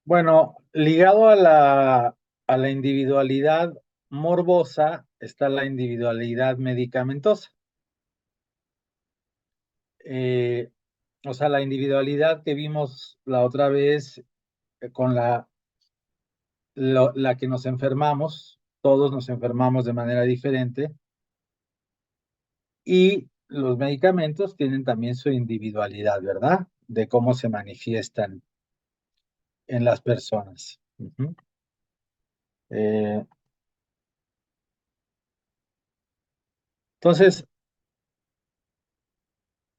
Bueno, ligado a la individualidad morbosa está la individualidad medicamentosa. Eh, o sea, la individualidad que vimos la otra vez con la que nos enfermamos, todos nos enfermamos de manera diferente y los medicamentos tienen también su individualidad, ¿verdad? De cómo se manifiestan en las personas. Ujú. Eh, entonces,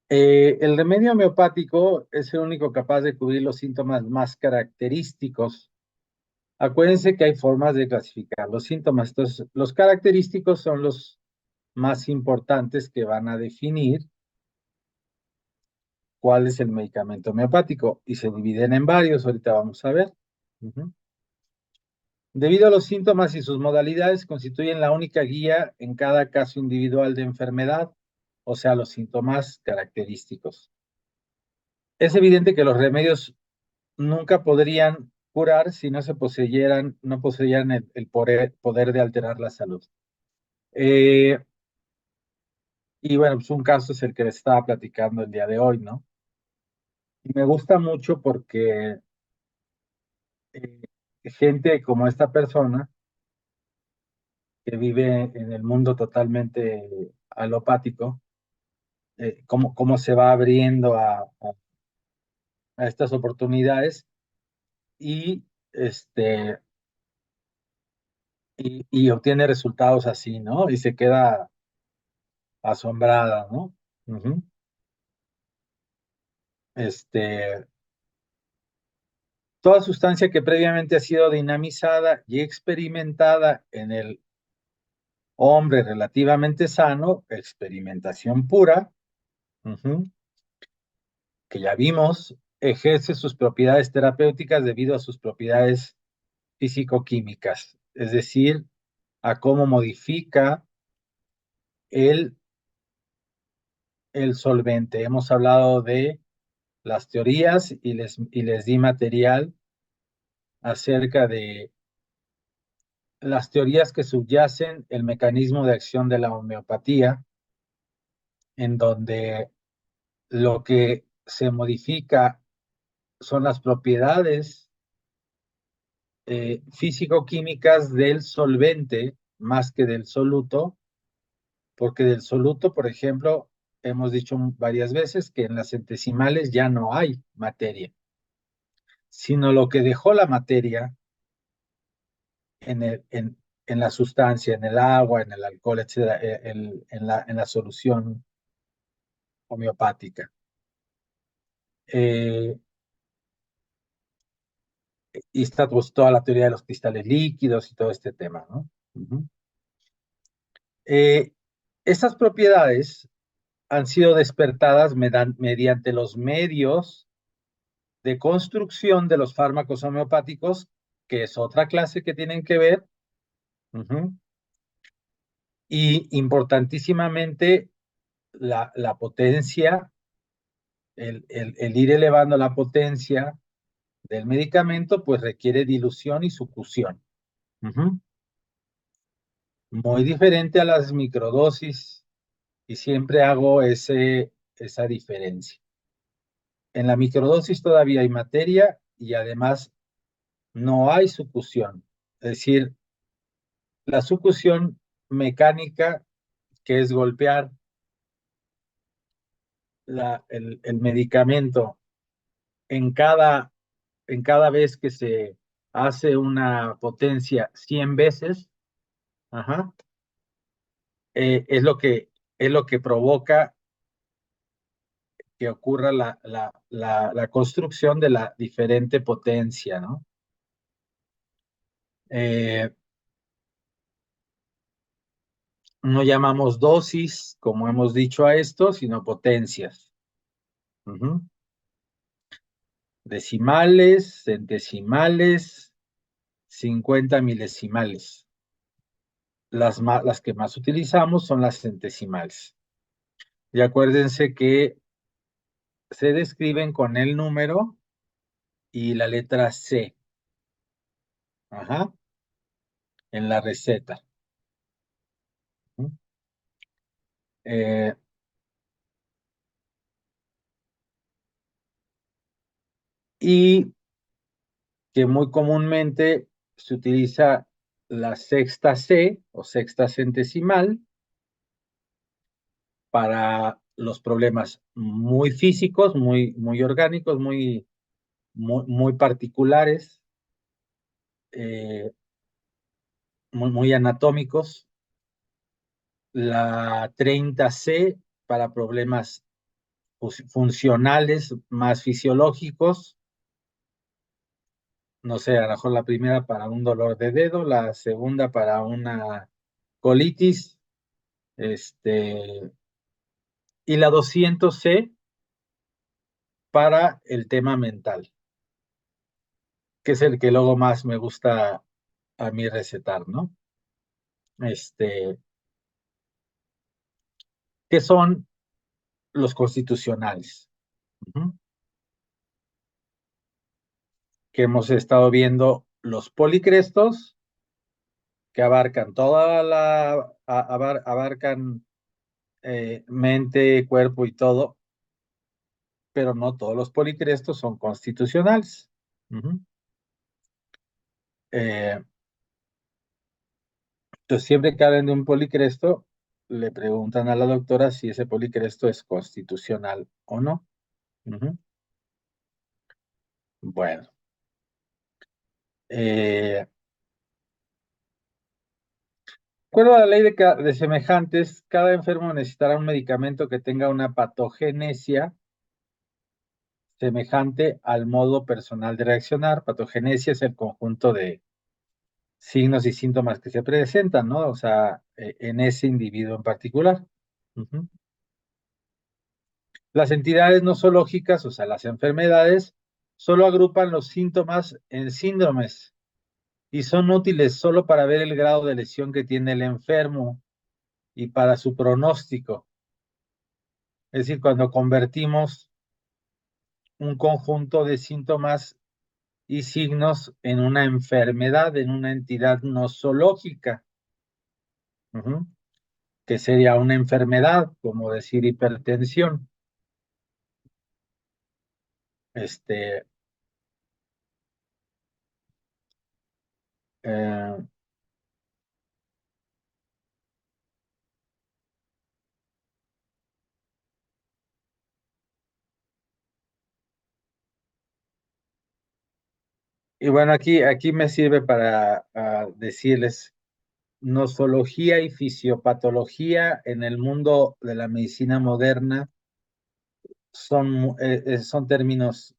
el remedio homeopático es el único capaz de cubrir los síntomas más característicos. Acuérdense que hay formas de clasificar los síntomas. Entonces, los característicos son los más importantes que van a definir cuál es el medicamento homeopático y se dividen en varios. Ahorita vamos a ver. Ujú. Debido a los síntomas y sus modalidades, constituyen la única guía en cada caso individual de enfermedad, o sea, los síntomas característicos. Es evidente que los remedios nunca podrían curar si no se poseyeran, no poseyeran el poder de alterar la salud. Eh, y bueno, pues un caso es el que les estaba platicando el día de hoy, ¿no? Y me gusta mucho porque eh, gente como esta persona que vive en el mundo totalmente alopático, cómo se va abriendo a estas oportunidades y, este, y obtiene resultados así, ¿no? Y se queda asombrada, ¿no? Ujú. Este, Toda sustancia que previamente ha sido dinamizada y experimentada en el hombre relativamente sano, experimentación pura, ujú, que ya vimos, ejerce sus propiedades terapéuticas debido a sus propiedades físico-químicas, es decir, a cómo modifica el, el solvente. Hemos hablado de las teorías y les di material acerca de las teorías que subyacen el mecanismo de acción de la homeopatía, en donde lo que se modifica son las propiedades físico-químicas del solvente más que del soluto, porque del soluto, por ejemplo, hemos dicho varias veces que en las centesimales ya no hay materia, sino lo que dejó la materia en la sustancia, en el agua, en el alcohol, etcétera, en la solución homeopática. Eh, y está pues, toda la teoría de los cristales líquidos y todo este tema, ¿no? Ujú. Eh, Estas propiedades han sido despertadas mediante los medios de construcción de los fármacos homeopáticos, que es otra clase que tienen que ver, ujú, y importantísimamente la potencia, el ir elevando la potencia del medicamento, pues requiere dilución y sucusión. Ujú. Muy diferente a las microdosis y siempre hago esa diferencia. En la microdosis todavía hay materia y además no hay sucusión. Es decir, la sucusión mecánica, que es golpear el medicamento en cada vez que se hace una potencia 100 veces, ajá, es lo que provoca que ocurra la construcción de la diferente potencia, ¿no? Eh, no llamamos dosis, como hemos dicho a esto, sino potencias. Ujú. Decimales, centesimales, 50 milesimales. Las que más utilizamos son las centesimales. Y acuérdense que se describen con el número y la letra C. Ajá, en la receta. Ujú. Eh, y que muy comúnmente se utiliza la sexta C o sexta centesimal para los problemas muy físicos, muy orgánicos, muy particulares, eh, muy anatómicos. La 30C para problemas funcionales más fisiológicos. No sé, a lo mejor la primera para un dolor de dedo, la segunda para una colitis, este, y la 200C para el tema mental, que es el que luego más me gusta a mí recetar, ¿no? Este, que son los constitucionales, ¿uh? Que hemos estado viendo los policrestos, que abarcan toda abarcan mente, cuerpo y todo, pero no todos los policrestos son constitucionales. Uh-huh. Eh, entonces, siempre que hablen de un policresto, le preguntan a la doctora si ese policresto es constitucional o no. Uh-huh. Bueno, de acuerdo a la ley de semejantes, cada enfermo necesitará un medicamento que tenga una patogenesia semejante al modo personal de reaccionar. Patogenesia es el conjunto de signos y síntomas que se presentan, ¿no? O sea, en ese individuo en particular. Uh-huh. Las entidades nosológicas, o sea, las enfermedades, solo agrupan los síntomas en síndromes y son útiles solo para ver el grado de lesión que tiene el enfermo y para su pronóstico. Es decir, cuando convertimos un conjunto de síntomas y signos en una enfermedad, en una entidad nosológica, uh-huh, que sería una enfermedad, como decir hipertensión. Este, eh, y bueno, aquí me sirve para decirles, nosología y fisiopatología en el mundo de la medicina moderna son términos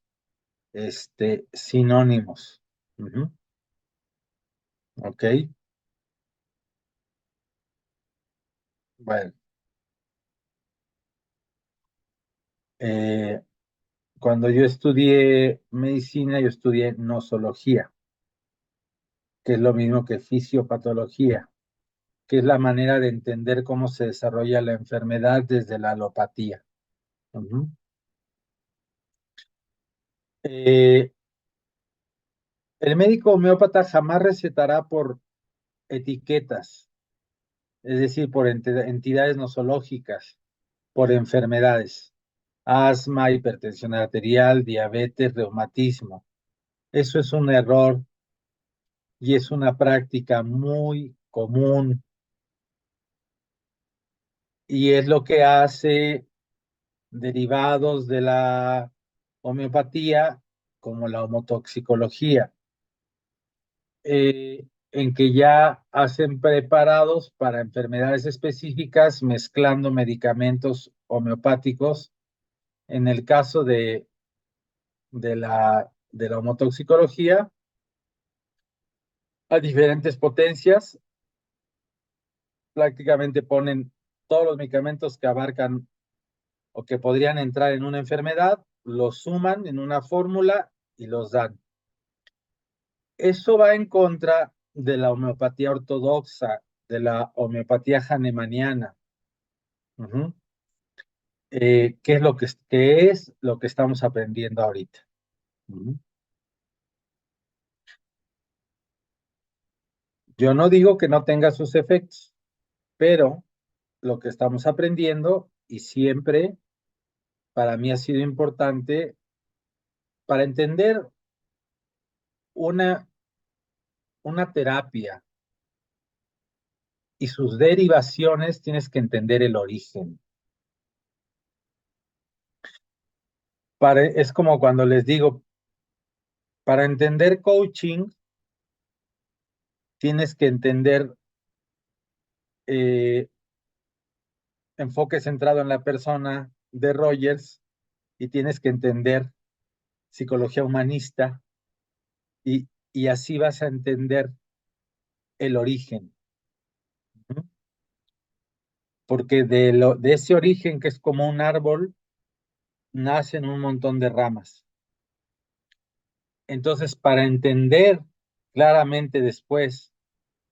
sinónimos. Uh-huh. Ok, bueno. eh, Cuando yo estudié medicina, yo estudié nosología, que es lo mismo que fisiopatología, que es la manera de entender cómo se desarrolla la enfermedad desde la alopatía. Uh-huh. Eh, el médico homeópata jamás recetará por etiquetas, es decir, por entidades nosológicas, por enfermedades, asma, hipertensión arterial, diabetes, reumatismo. Eso es un error y es una práctica muy común y es lo que hace derivados de la homeopatía como la homotoxicología, en que ya hacen preparados para enfermedades específicas mezclando medicamentos homeopáticos. En el caso de la homotoxicología, a diferentes potencias, prácticamente ponen todos los medicamentos que abarcan o que podrían entrar en una enfermedad, los suman en una fórmula y los dan. Eso va en contra de la homeopatía ortodoxa, de la homeopatía hahnemanniana. Uh-huh. ¿Qué es lo que estamos aprendiendo ahorita? Uh-huh. Yo no digo que no tenga sus efectos, pero lo que estamos aprendiendo y siempre para mí ha sido importante para entender una, una terapia y sus derivaciones, tienes que entender el origen. Es como cuando les digo, para entender coaching, tienes que entender eh, enfoque centrado en la persona de Rogers y tienes que entender psicología humanista y así vas a entender el origen. ¿No? Porque de ese origen que es como un árbol, nacen un montón de ramas. Entonces, para entender claramente después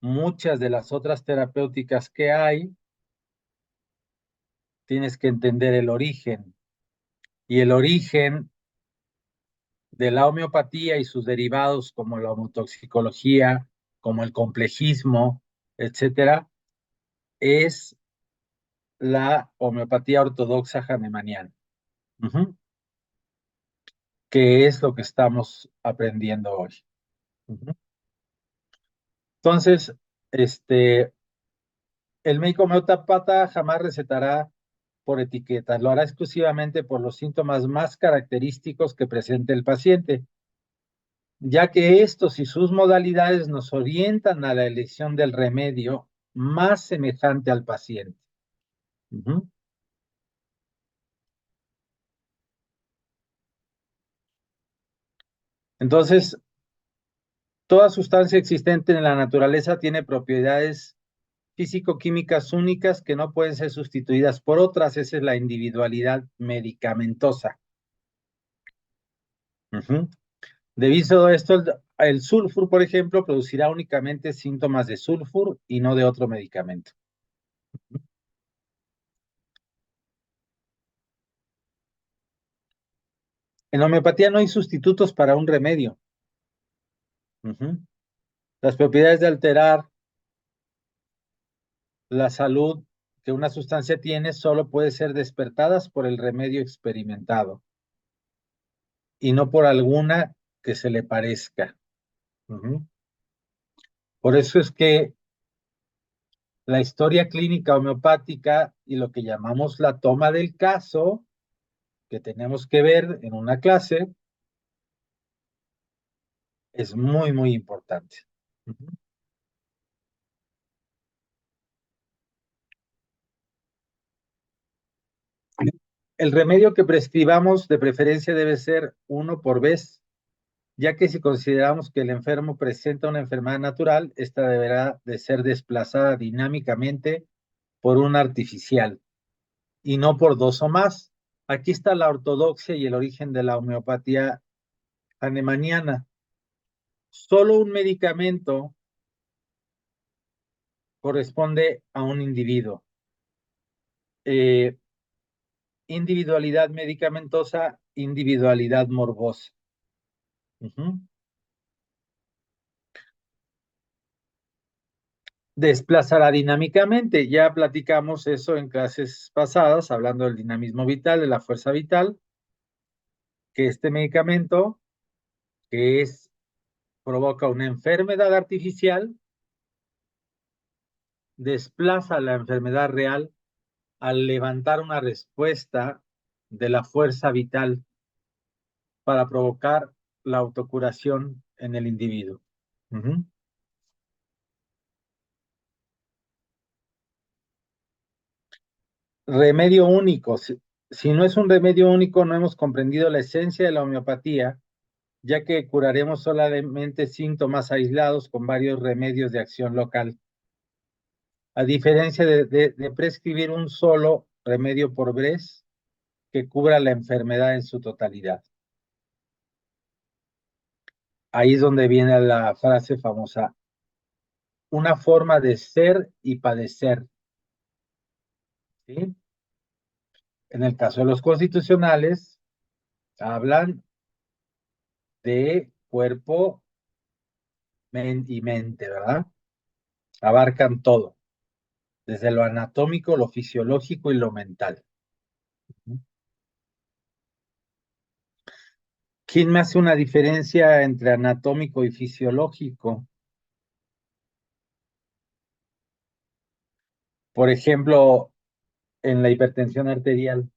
muchas de las otras terapéuticas que hay, tienes que entender el origen. Y el origen de la homeopatía y sus derivados como la homotoxicología, como el complejismo, etcétera, es la homeopatía ortodoxa hahnemanniana, que es lo que estamos aprendiendo hoy. Entonces, el médico homeópata jamás recetará por etiquetas, lo hará exclusivamente por los síntomas más característicos que presente el paciente, ya que estos y sus modalidades nos orientan a la elección del remedio más semejante al paciente. Uh-huh. Entonces, toda sustancia existente en la naturaleza tiene propiedades físico-químicas únicas que no pueden ser sustituidas por otras. Esa es la individualidad medicamentosa. Uh-huh. Debido a esto, el sulfur, por ejemplo, producirá únicamente síntomas de sulfur y no de otro medicamento. En homeopatía no hay sustitutos para un remedio. Uh-huh. Las propiedades de alterar la salud que una sustancia tiene solo puede ser despertadas por el remedio experimentado y no por alguna que se le parezca. Uh-huh. Por eso es que la historia clínica homeopática y lo que llamamos la toma del caso, que tenemos que ver en una clase, es muy, muy importante. Uh-huh. El remedio que prescribamos de preferencia debe ser uno por vez, ya que si consideramos que el enfermo presenta una enfermedad natural, esta deberá de ser desplazada dinámicamente por un artificial y no por dos o más. Aquí está la ortodoxia y el origen de la homeopatía hahnemanniana. Solo un medicamento corresponde a un individuo. Eh, individualidad medicamentosa, individualidad morbosa. Uh-huh. Desplazará dinámicamente. Ya platicamos eso en clases pasadas, hablando del dinamismo vital, de la fuerza vital, que este medicamento, que provoca una enfermedad artificial, desplaza la enfermedad real al levantar una respuesta de la fuerza vital para provocar la autocuración en el individuo. Uh-huh. Remedio único. Si no es un remedio único, no hemos comprendido la esencia de la homeopatía, ya que curaremos solamente síntomas aislados con varios remedios de acción local, a diferencia de prescribir un solo remedio por vez que cubra la enfermedad en su totalidad. Ahí es donde viene la frase famosa, una forma de ser y padecer. ¿Sí? En el caso de los constitucionales, hablan de cuerpo y mente, ¿verdad? abarcan todo, desde lo anatómico, lo fisiológico y lo mental. ¿Quién me hace una diferencia entre anatómico y fisiológico? Por ejemplo, en la hipertensión arterial.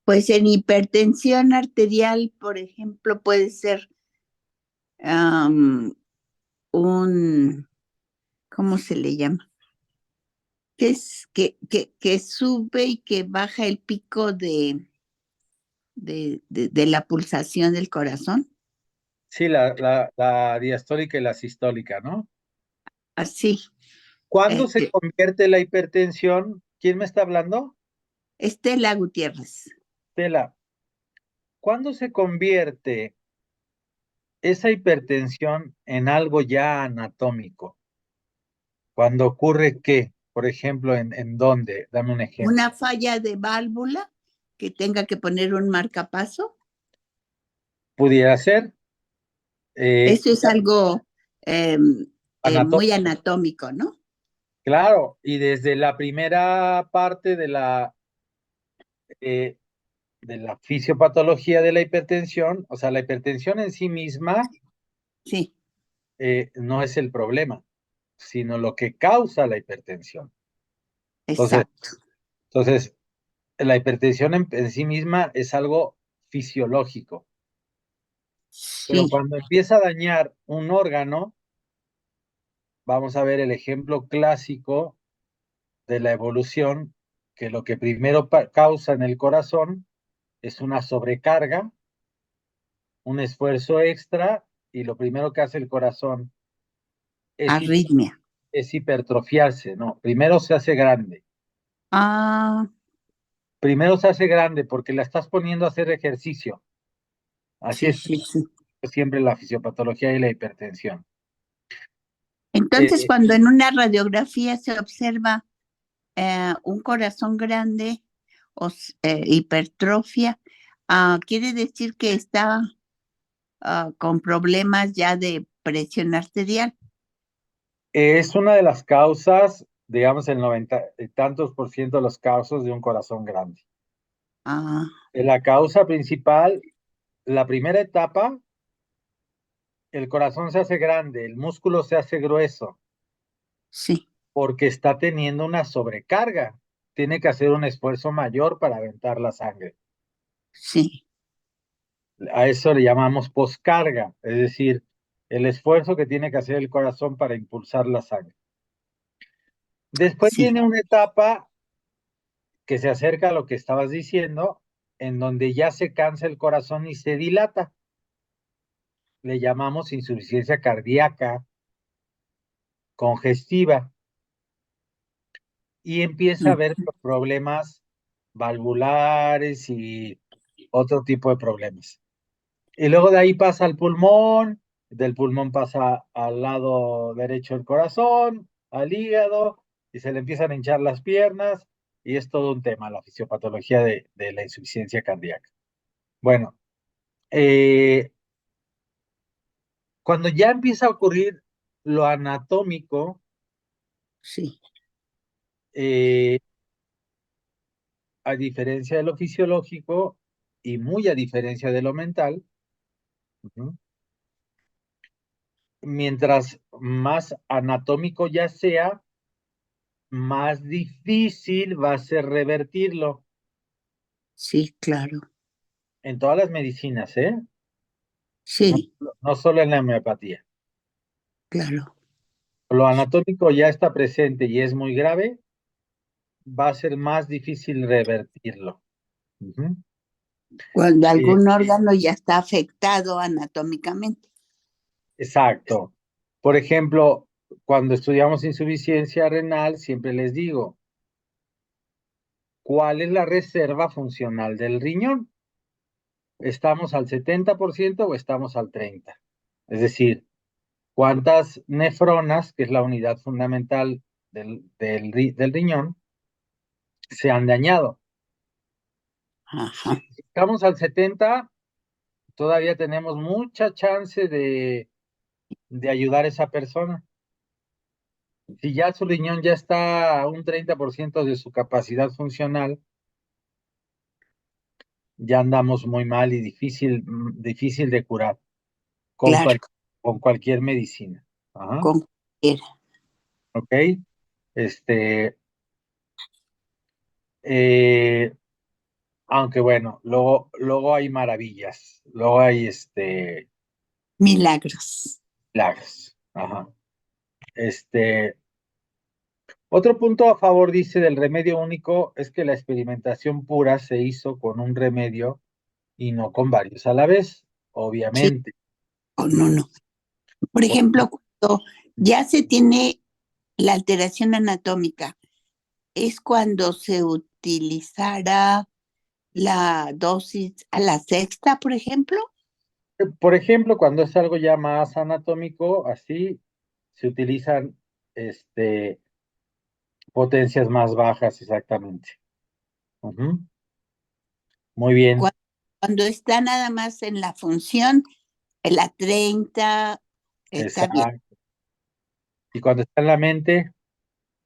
Pues en hipertensión arterial, por ejemplo, puede ser am, un, ¿cómo se le llama? Que es que sube y que baja el pico de la pulsación del corazón. Sí, la diastólica y la sistólica, ¿no? Así, ¿Cuándo se este, convierte la hipertensión? ¿Quién me está hablando? Estela Gutiérrez. Tela. ¿Cuándo se convierte esa hipertensión en algo ya anatómico? ¿Cuándo ocurre qué? Por ejemplo, ¿en dónde? Dame un ejemplo. Una falla de válvula que tenga que poner un marcapaso. Pudiera ser eh, Eso es algo eh, muy anatómico, anatómico, ¿no? claro, y desde la primera parte eh, de la fisiopatología de la hipertensión, o sea, la hipertensión en sí misma Sí, no es el problema, sino lo que causa la hipertensión. Entonces, exacto. entonces la hipertensión en sí misma es algo fisiológico, pero Sí, cuando empieza a dañar un órgano, vamos a ver el ejemplo clásico de la evolución, que lo que primero causa en el corazón es una sobrecarga, un esfuerzo extra, y lo primero que hace el corazón es, arritmia. es hipertrofiarse, ¿no? Primero se hace grande. Ah, Primero se hace grande porque la estás poniendo a hacer ejercicio. Así sí, es sí, sí. siempre la fisiopatología y la hipertensión. Entonces, Eh, cuando en una radiografía se observa un corazón grande o hipertrofia, quiere decir que está con problemas ya de presión arterial. es una de las causas, digamos, el 90 y tantos por ciento de los casos de un corazón grande. Ah, La causa principal, la primera etapa, el corazón se hace grande, el músculo se hace grueso, sí, porque está teniendo una sobrecarga. Tiene que hacer un esfuerzo mayor para aventar la sangre. sí, A eso le llamamos poscarga, es decir, el esfuerzo que tiene que hacer el corazón para impulsar la sangre. Después sí, viene una etapa que se acerca a lo que estabas diciendo, en donde ya se cansa el corazón y se dilata. Le llamamos insuficiencia cardíaca congestiva y empieza a sí, haber problemas valvulares y otro tipo de problemas. Y luego de ahí pasa al pulmón, del pulmón pasa al lado derecho del corazón, al hígado, y se le empiezan a hinchar las piernas, y es todo un tema, la fisiopatología de la insuficiencia cardíaca. Bueno, eh, cuando ya empieza a ocurrir lo anatómico, sí, eh, a diferencia de lo fisiológico y muy a diferencia de lo mental, ujú, mientras más anatómico ya sea, más difícil va a ser revertirlo sí, claro, en todas las medicinas, ¿eh? No, sí, no solo en la homeopatía. claro. Lo anatómico ya está presente y es muy grave, va a ser más difícil revertirlo. Ujú. Cuando Eh, algún órgano ya está afectado anatómicamente. exacto. Por ejemplo, cuando estudiamos insuficiencia renal, siempre les digo, ¿cuál es la reserva funcional del riñón? ¿Estamos al 70% o estamos al 30%? Es decir, ¿cuántas nefronas, que es la unidad fundamental del riñón se han dañado. Ajá, Si estamos al 70, todavía tenemos mucha chance de ayudar a esa persona. Si ya su riñón ya está a un 30% de su capacidad funcional, ya andamos muy mal y difícil de curar con, claro, cual- con cualquier medicina. Ajá, con cualquiera. ok. Este, eh, aunque bueno, luego hay maravillas, luego hay Milagros. plagas. Ajá. Este, Otro punto a favor, dice, del remedio único es que la experimentación pura se hizo con un remedio y no con varios a la vez, Sí, obviamente. o no, no. Por Por- ejemplo, cuando ya se tiene la alteración anatómica, es cuando se utilizará la dosis a la sexta, por ejemplo, Por ejemplo, cuando es algo ya más anatómico, así se utilizan este, potencias más bajas, exactamente. Ujú. Muy bien, cua- cuando está nada más en la función, en la 30 está bien, exacto. Y cuando está en la mente,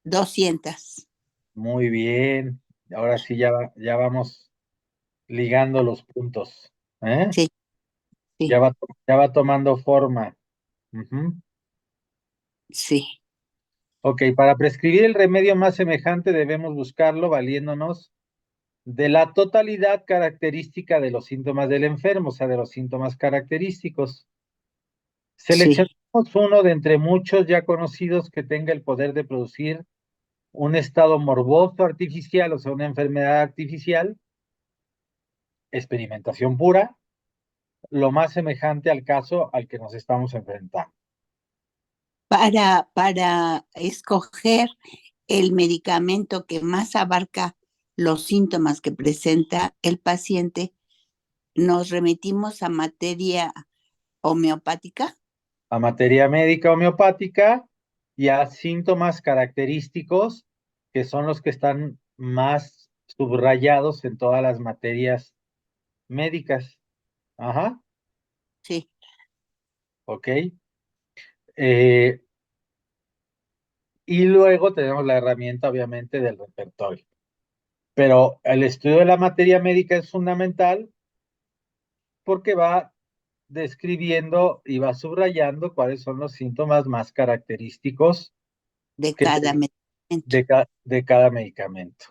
200. muy bien. Ahora sí ya vamos ligando los puntos. ¿Eh? Sí, Ya sí, va, ya va tomando forma. Ujú. sí, Ok, para prescribir el remedio más semejante debemos buscarlo valiéndonos de la totalidad característica de los síntomas del enfermo, o sea, de los síntomas característicos. sí, Seleccionamos uno de entre muchos ya conocidos que tenga el poder de producir un estado morboso artificial, o sea, una enfermedad artificial, experimentación pura, lo más semejante al caso al que nos estamos enfrentando. para escoger el medicamento que más abarca los síntomas que presenta el paciente, nos remitimos a materia homeopática. A materia médica homeopática y a síntomas característicos que son los que están más subrayados en todas las materias médicas. Ajá, Sí. ok. Eh, y luego tenemos la herramienta, obviamente, del repertorio. Pero el estudio de la materia médica es fundamental porque va describiendo y va subrayando cuáles son los síntomas más característicos De que cada medicamento. de cada medicamento.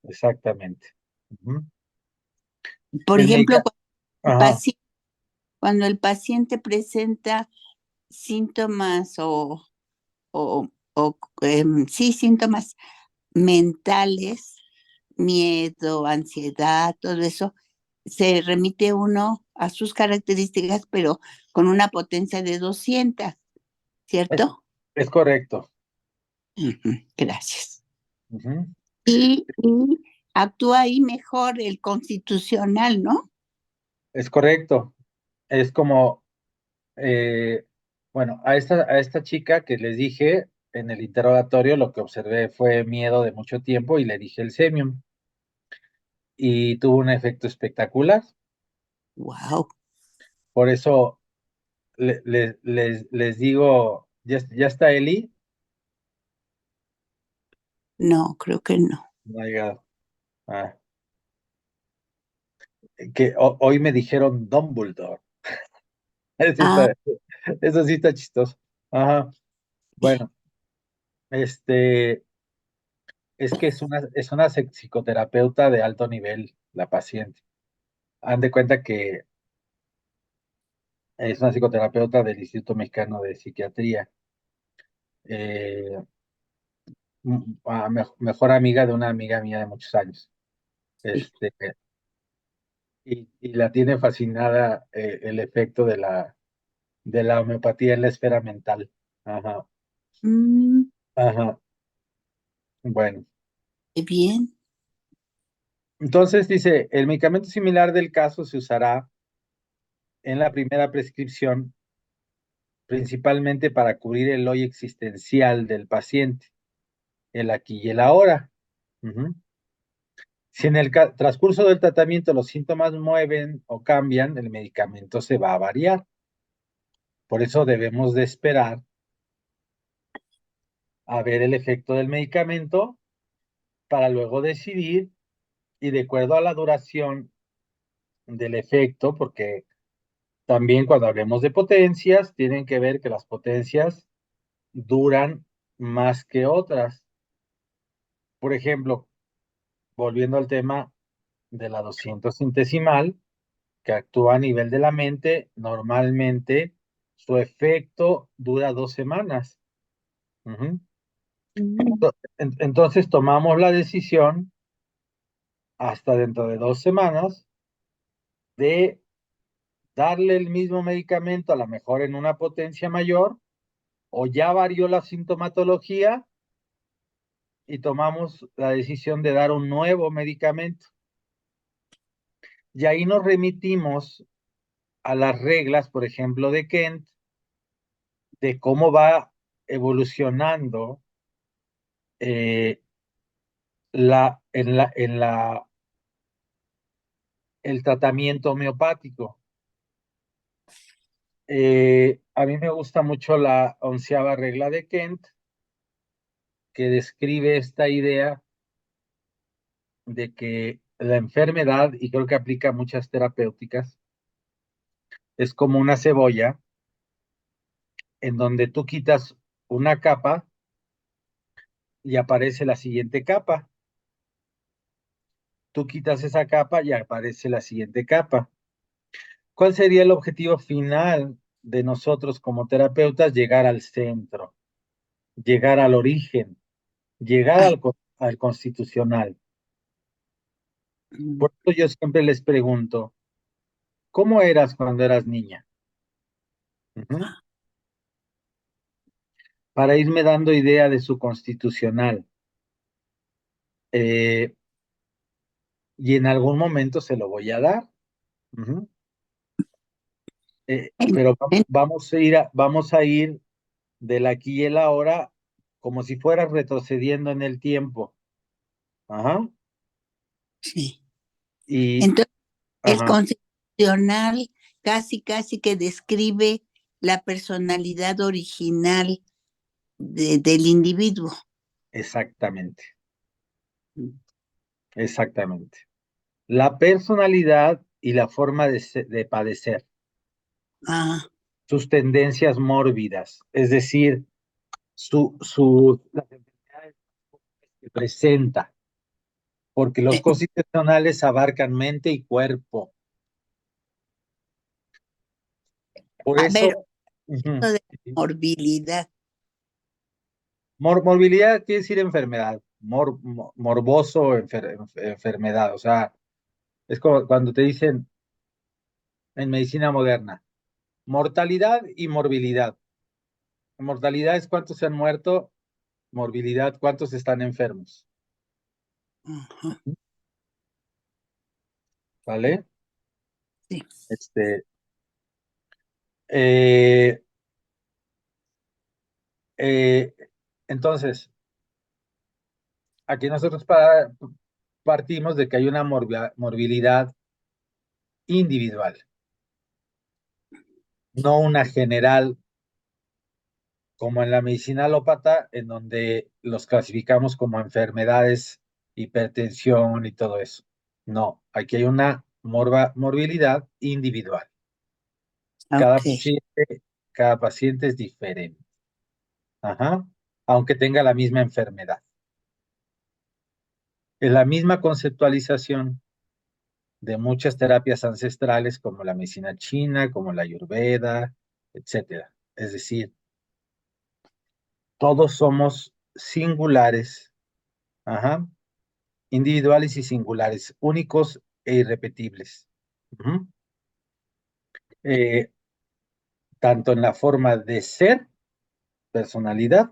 Exactamente. Ujú. Por El ejemplo, medica- Ajá, cuando el paciente presenta síntomas sí, síntomas mentales, miedo, ansiedad, todo eso, se remite uno a sus características, pero con una potencia de 200, es, ¿cierto? es correcto. Ujú, gracias. Ujú. Y actúa ahí mejor el constitucional, ¿no? Es correcto. Es como, eh, bueno, a esta chica que les dije en el interrogatorio, lo que observé fue miedo de mucho tiempo y le dije el Semium y tuvo un efecto espectacular. Wow, Por eso les digo, ya está Eli. no, creo que no. No ha llegado. Ah, que hoy me dijeron Dumbledore. Eso Ah, está, eso sí está chistoso. Ajá. Bueno, este, es que es una psicoterapeuta de alto nivel, la paciente. Han de cuenta que es una psicoterapeuta del Instituto Mexicano de Psiquiatría, eh, mejor amiga de una amiga mía de muchos años. sí. Este, y la tiene fascinada el efecto de la homeopatía en la esfera mental. Ajá, Mm, ajá. Bueno, qué bien. entonces dice, el medicamento similar del caso se usará en la primera prescripción principalmente para cubrir el hoy existencial del paciente. el aquí y el ahora. Ujú. Si en el transcurso del tratamiento los síntomas mueven o cambian, el medicamento se va a variar. Por eso debemos de esperar a ver el efecto del medicamento para luego decidir y de acuerdo a la duración del efecto, porque también cuando hablemos de potencias, tienen que ver que las potencias duran más que otras. Por ejemplo, volviendo al tema de la 200 centesimal, que actúa a nivel de la mente, normalmente su efecto dura 2 semanas. Ujú. Mm. Entonces tomamos la decisión hasta dentro de 2 semanas de darle el mismo medicamento, a lo mejor en una potencia mayor, o ya varió la sintomatología y tomamos la decisión de dar un nuevo medicamento. Y ahí nos remitimos a las reglas, por ejemplo, de Kent, de cómo va evolucionando eh, el tratamiento homeopático. A mí me gusta mucho la 11ª regla de Kent, que describe esta idea de que la enfermedad, y creo que aplica a muchas terapéuticas, es como una cebolla en donde tú quitas una capa y aparece la siguiente capa. Tú quitas esa capa y aparece la siguiente capa. ¿Cuál sería el objetivo final de nosotros como terapeutas? Llegar al centro, llegar al origen, llegar Ay, al constitucional. mm, Por eso yo siempre les pregunto, ¿cómo eras cuando eras niña? Ujú. Para irme dando idea de su constitucional. Eh, y en algún momento se lo voy a dar. Ujú. en- Pero en- vamos a ir del aquí y el ahora como si fueras retrocediendo en el tiempo. Ajá. sí. Y, Entonces, el ajá, concepcional casi que describe la personalidad original del individuo. exactamente, Mm. exactamente. La personalidad y la forma de padecer, Ah, sus tendencias mórbidas, es decir, las enfermedades que presenta, porque los eh, constitucionales abarcan mente y cuerpo. Por a ver, eso, ujú, esto de morbilidad. morbilidad quiere decir enfermedad, morboso, enfermedad, o sea, es como cuando te dicen en medicina moderna, mortalidad y morbilidad. Mortalidad es cuántos se han muerto, morbilidad cuántos están enfermos, Ajá, ¿vale? sí. Este, eh, eh, entonces, aquí nosotros partimos de que hay una morbilidad individual, no una general como en la medicina alópata, en donde los clasificamos como enfermedades, hipertensión y todo eso. No, aquí hay una morbilidad individual. Cada Ok. paciente, cada paciente es diferente. Ajá. Aunque tenga la misma enfermedad. Es la misma conceptualización de muchas terapias ancestrales como la medicina china, como la ayurveda, etcétera. Es decir, todos somos singulares, ajá, individuales y singulares, únicos e irrepetibles. Ujú. Eh, tanto en la forma de ser, personalidad,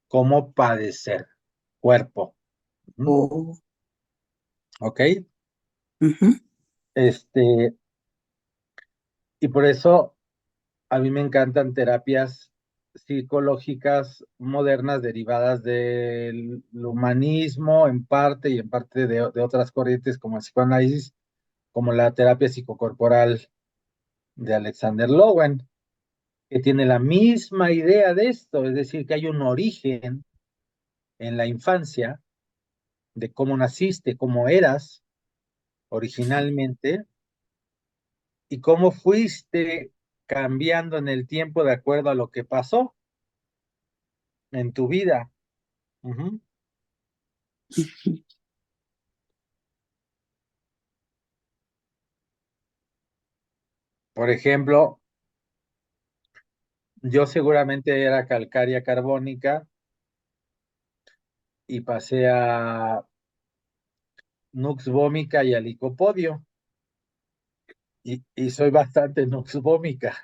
como padecer, cuerpo. Ujú. Oh, ¿Ok? ujú. Y por eso a mí me encantan terapias. psicológicas modernas derivadas del humanismo en parte y en parte de otras corrientes como el psicoanálisis, como la terapia psicocorporal de Alexander Lowen, que tiene la misma idea de esto, es decir, que hay un origen en la infancia de cómo naciste, cómo eras originalmente y cómo fuiste cambiando en el tiempo de acuerdo a lo que pasó en tu vida. Ujú. Por ejemplo, yo seguramente era calcárea carbónica y pasé a nux vomica y a licopodio y soy bastante nux vomica.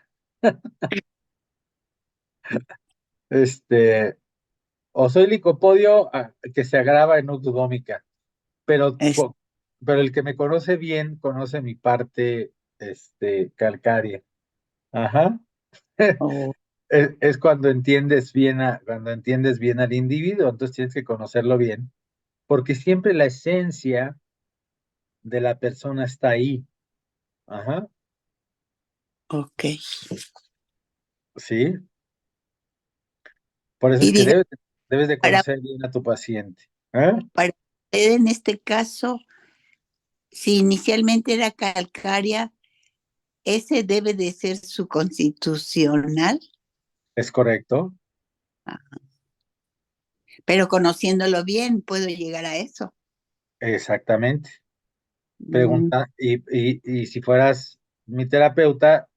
Este, o soy licopodio que se agrava en nux vomica, pero, Es, pero el que me conoce bien conoce mi parte calcárea. Ajá. oh, Es cuando entiendes bien cuando entiendes bien al individuo, entonces tienes que conocerlo bien, porque siempre la esencia de la persona está ahí. Ajá, ok. sí. Por eso Y es que diga, debes de para, conocer bien a tu paciente. ¿Eh? para usted en este caso, si inicialmente era calcárea, ese debe de ser su constitucional, Es correcto, pero conociéndolo bien puedo llegar a eso. exactamente. Mm, Y si fueras mi terapeuta,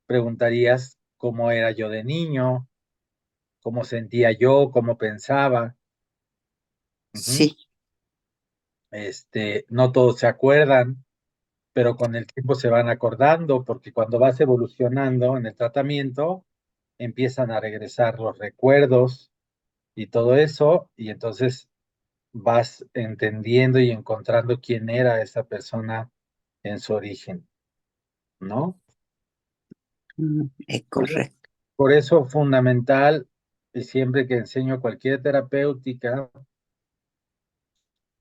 preguntarías cómo era yo de niño, cómo sentía yo, cómo pensaba. Ujú. sí. No todos se acuerdan, pero con el tiempo se van acordando, porque cuando vas evolucionando en el tratamiento, empiezan a regresar los recuerdos y todo eso, y entonces vas entendiendo y encontrando quién era esa persona en su origen, ¿no? Es Por eso, correcto. por eso fundamental, y siempre que enseño cualquier terapéutica,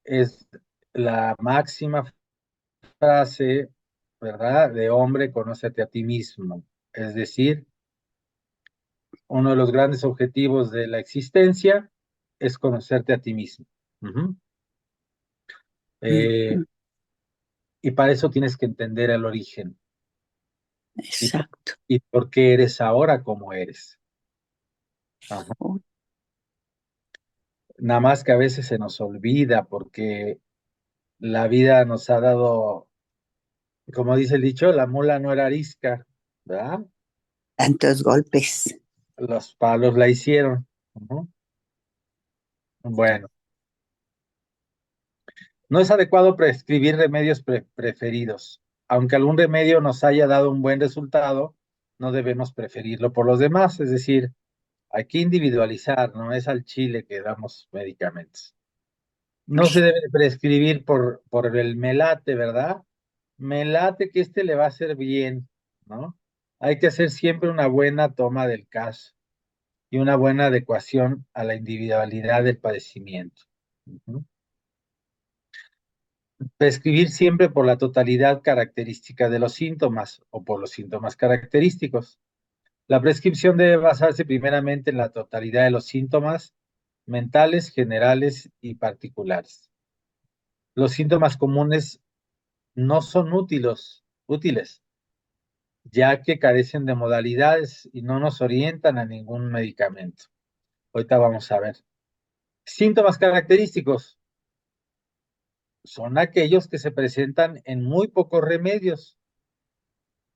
es la máxima frase, ¿verdad? De hombre, conócete a ti mismo. Es decir, uno de los grandes objetivos de la existencia es conocerte a ti mismo. Ujú. Eh, Ujú, y para eso tienes que entender el origen y, exacto. y por qué eres ahora como eres. Ajá. Oh, Nada más que a veces se nos olvida porque la vida nos ha dado, como dice el dicho, la mula no era arisca, ¿verdad? tantos golpes. Los palos la hicieron. Ujú. Bueno, no es adecuado prescribir remedios preferidos. Aunque algún remedio nos haya dado un buen resultado, no debemos preferirlo por los demás. Es decir, hay que individualizar, no es al chile que damos medicamentos. No se debe prescribir por el melate, ¿verdad? Melate que le va a hacer bien, ¿no? Hay que hacer siempre una buena toma del caso y una buena adecuación a la individualidad del padecimiento. Ujú. Prescribir siempre por la totalidad característica de los síntomas o por los síntomas característicos. La prescripción debe basarse primeramente en la totalidad de los síntomas mentales, generales y particulares. Los síntomas comunes no son útiles, ya que carecen de modalidades y no nos orientan a ningún medicamento. Ahorita vamos a ver. Síntomas característicos son aquellos que se presentan en muy pocos remedios,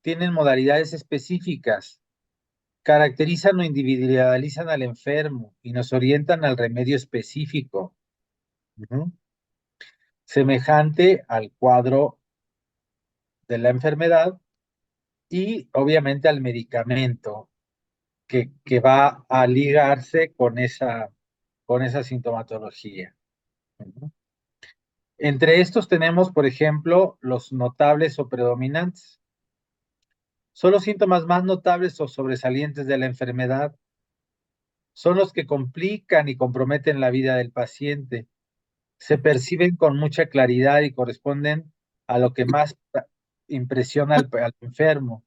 tienen modalidades específicas, caracterizan o individualizan al enfermo y nos orientan al remedio específico, ujú, semejante al cuadro de la enfermedad y obviamente al medicamento que va a ligarse con esa sintomatología. Ujú. Entre estos tenemos, por ejemplo, los notables o predominantes. Son los síntomas más notables o sobresalientes de la enfermedad son los que complican y comprometen la vida del paciente. Se perciben con mucha claridad y corresponden a lo que más impresiona al enfermo,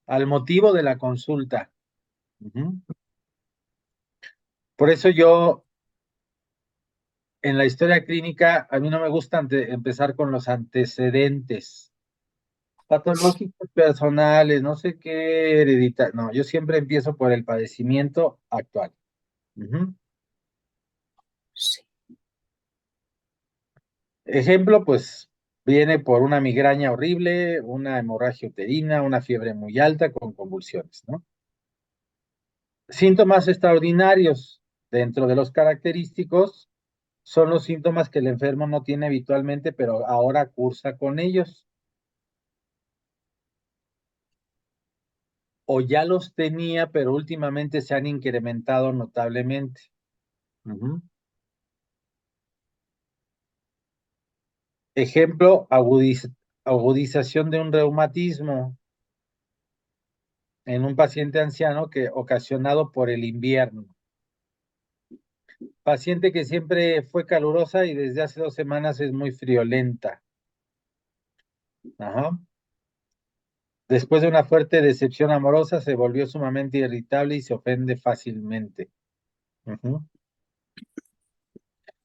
al motivo de la consulta. Ujú. Por eso yo, en la historia clínica, a mí no me gusta empezar con los antecedentes patológicos personales, no sé qué, hereditario. No, yo siempre empiezo por el padecimiento actual. Ujú. Sí. Ejemplo, pues viene por una migraña horrible, una hemorragia uterina, una fiebre muy alta con convulsiones, ¿no? Síntomas extraordinarios dentro de los característicos son los síntomas que el enfermo no tiene habitualmente, pero ahora cursa con ellos, o ya los tenía, pero últimamente se han incrementado notablemente. Ujú. Ejemplo, agudización de un reumatismo en un paciente anciano que ocasionado por el invierno. Paciente que siempre fue calurosa y desde hace 2 semanas es muy friolenta. Ajá. Después de una fuerte decepción amorosa, se volvió sumamente irritable y se ofende fácilmente. Ujú.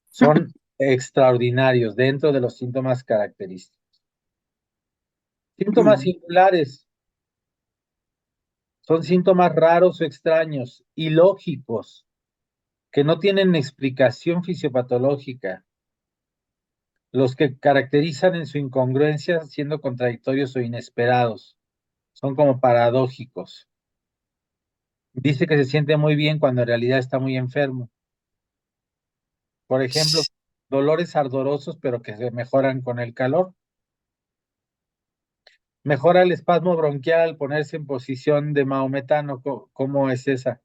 Son extraordinarios dentro de los síntomas característicos. Síntomas singulares son síntomas raros o extraños, ilógicos, que no tienen explicación fisiopatológica, los que caracterizan en su incongruencia siendo contradictorios o inesperados. Son como paradójicos. Dice que se siente muy bien cuando en realidad está muy enfermo. Por ejemplo, dolores ardorosos pero que se mejoran con el calor. Mejora el espasmo bronquial al ponerse en posición de maometano. ¿Cómo es esa?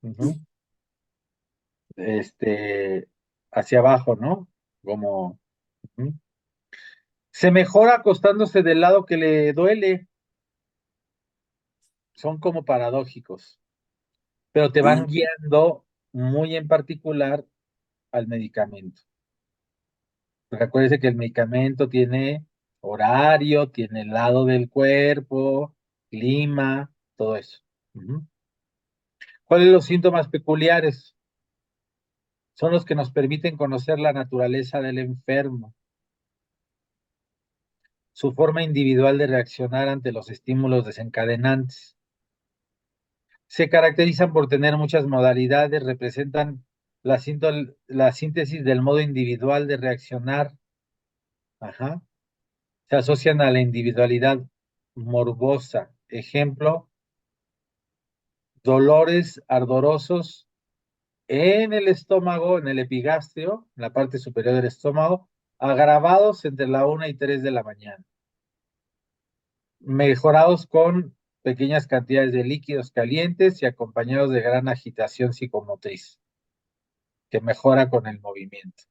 Ujú. Hacia abajo, ¿no? Como. Ujú. Se mejora acostándose del lado que le duele. Son como paradójicos, pero te van guiando muy en particular al medicamento. Recuérdese que el medicamento tiene horario, tiene el lado del cuerpo, clima, todo eso. Ujú. ¿Cuáles son los síntomas peculiares? Son los que nos permiten conocer la naturaleza del enfermo, su forma individual de reaccionar ante los estímulos desencadenantes. Se caracterizan por tener muchas modalidades, representan la síntesis del modo individual de reaccionar. Ajá. Se asocian a la individualidad morbosa. Ejemplo, dolores ardorosos en el estómago, en el epigastrio, en la parte superior del estómago, agravados entre la 1 y 3 de la mañana, mejorados con pequeñas cantidades de líquidos calientes y acompañados de gran agitación psicomotriz, que mejora con el movimiento.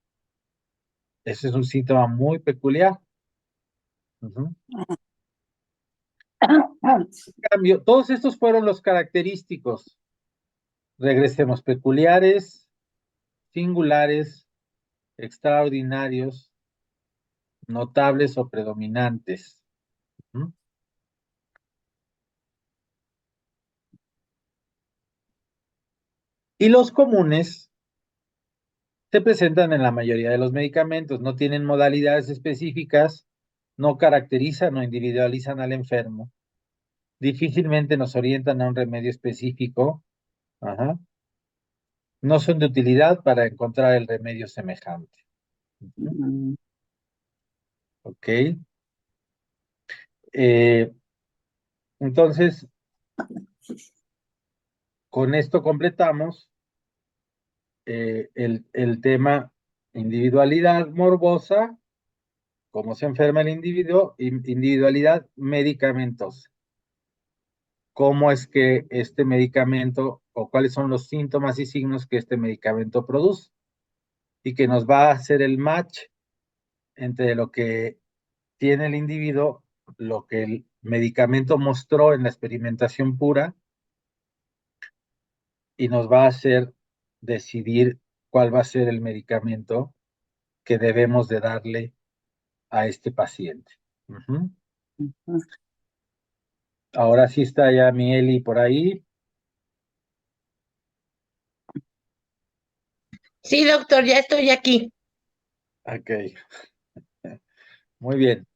Ese es un síntoma muy peculiar. Ujú. En cambio, todos estos fueron los característicos. Regresemos, peculiares, singulares, extraordinarios, notables o predominantes. ¿Mm? Y los comunes se presentan en la mayoría de los medicamentos, no tienen modalidades específicas, no caracterizan o individualizan al enfermo, difícilmente nos orientan a un remedio específico, ajá, no son de utilidad para encontrar el remedio semejante. Ujú. Ok. Eh, entonces, con esto completamos el tema individualidad morbosa, cómo se enferma el individuo, individualidad medicamentos, cómo es que este medicamento o cuáles son los síntomas y signos que este medicamento produce y que nos va a hacer el match entre lo que tiene el individuo, lo que el medicamento mostró en la experimentación pura y nos va a hacer decidir cuál va a ser el medicamento que debemos de darle a este paciente. Ujú. Ahora sí está ya mi Eli por ahí. Sí, doctor, ya estoy aquí. Ok, muy bien.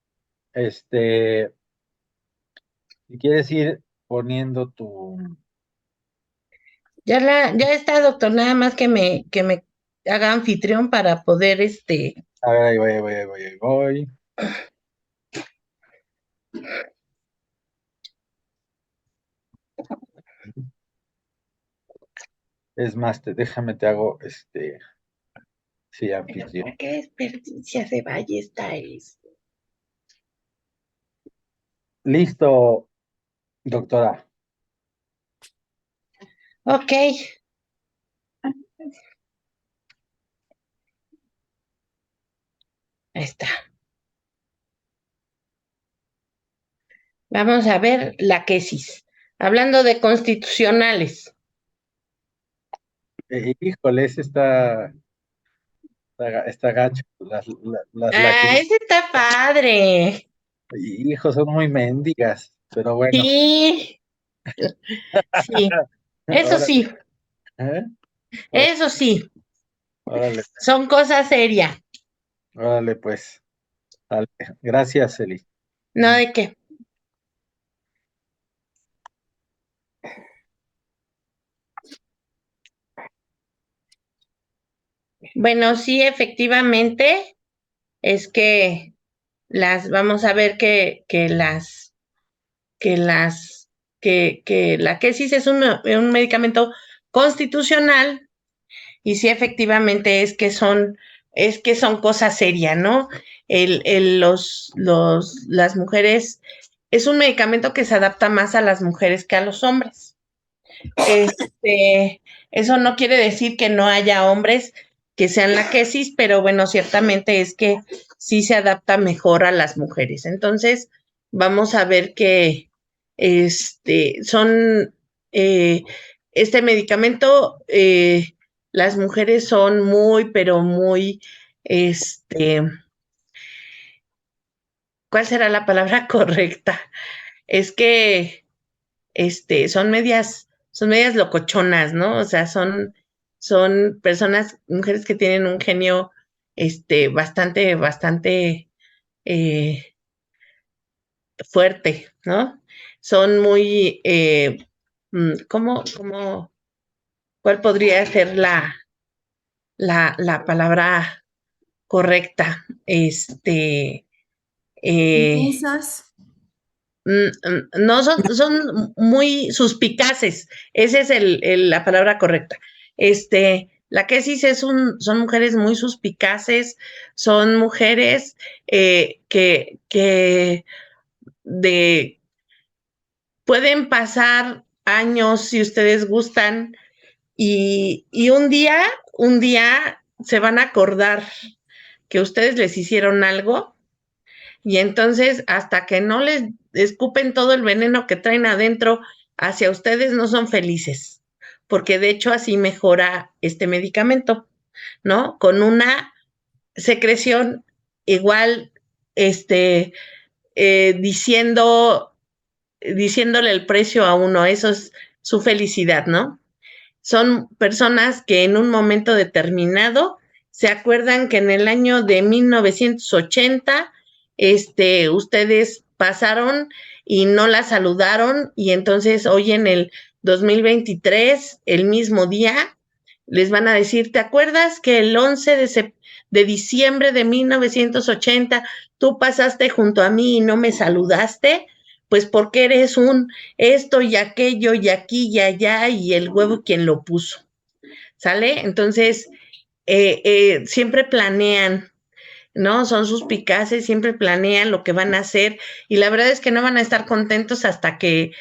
Si quieres ir poniendo tu... Ya está, doctor, nada más que me haga anfitrión para poder, A ver, ahí voy, ahí voy, ahí voy, ahí voy. Es más, déjame te hago sí, pero anfitrión. ¿para qué desperdicia se vaya esta es? Listo, doctora. Ok, ahí está. Vamos a ver la quesis. Hablando de constitucionales. Híjole, ese está gacho. La Ah, que, ese está padre. hijo, son muy mendigas, pero bueno. Sí, sí, eso Órale, sí, ¿eh? Ó- eso sí, Órale, son cosas serias. órale, pues. Dale. Gracias, Eli. No de qué. Bueno, sí, efectivamente, es que vamos a ver que las, que la quesis es un medicamento constitucional y sí, efectivamente, es que son cosas serias, ¿no? Las mujeres, es un medicamento que se adapta más a las mujeres que a los hombres. Eso no quiere decir que no haya hombres que sean la quesis, pero bueno, ciertamente es que sí se adapta mejor a las mujeres. Entonces, vamos a ver que son este medicamento, las mujeres son muy, pero muy, ¿cuál será la palabra correcta? Es que son medias locochonas, ¿no? O sea, son personas, mujeres que tienen un genio, bastante eh, fuerte, ¿no? Son muy, ¿cómo, cuál podría ser la palabra correcta? Eh, Intensas. No, son muy suspicaces. Esa es la palabra correcta. La quesis son mujeres muy suspicaces, son mujeres que de, pueden pasar años si ustedes gustan y un día se van a acordar que ustedes les hicieron algo. Y entonces, hasta que no les escupen todo el veneno que traen adentro hacia ustedes, no son felices, porque de hecho así mejora este medicamento, ¿no? Con una secreción igual, este, diciéndole el precio a uno, eso es su felicidad, ¿no? Son personas que en un momento determinado se acuerdan que en el año de 1980, ustedes pasaron y no la saludaron y entonces hoy en el 2023, el mismo día, les van a decir, ¿te acuerdas que el 11 de diciembre de 1980 tú pasaste junto a mí y no me saludaste? Pues porque eres un esto y aquello y aquí y allá y el huevo quien lo puso, ¿sale? Entonces, siempre planean, ¿no? Son suspicaces, siempre planean lo que van a hacer y la verdad es que no van a estar contentos hasta que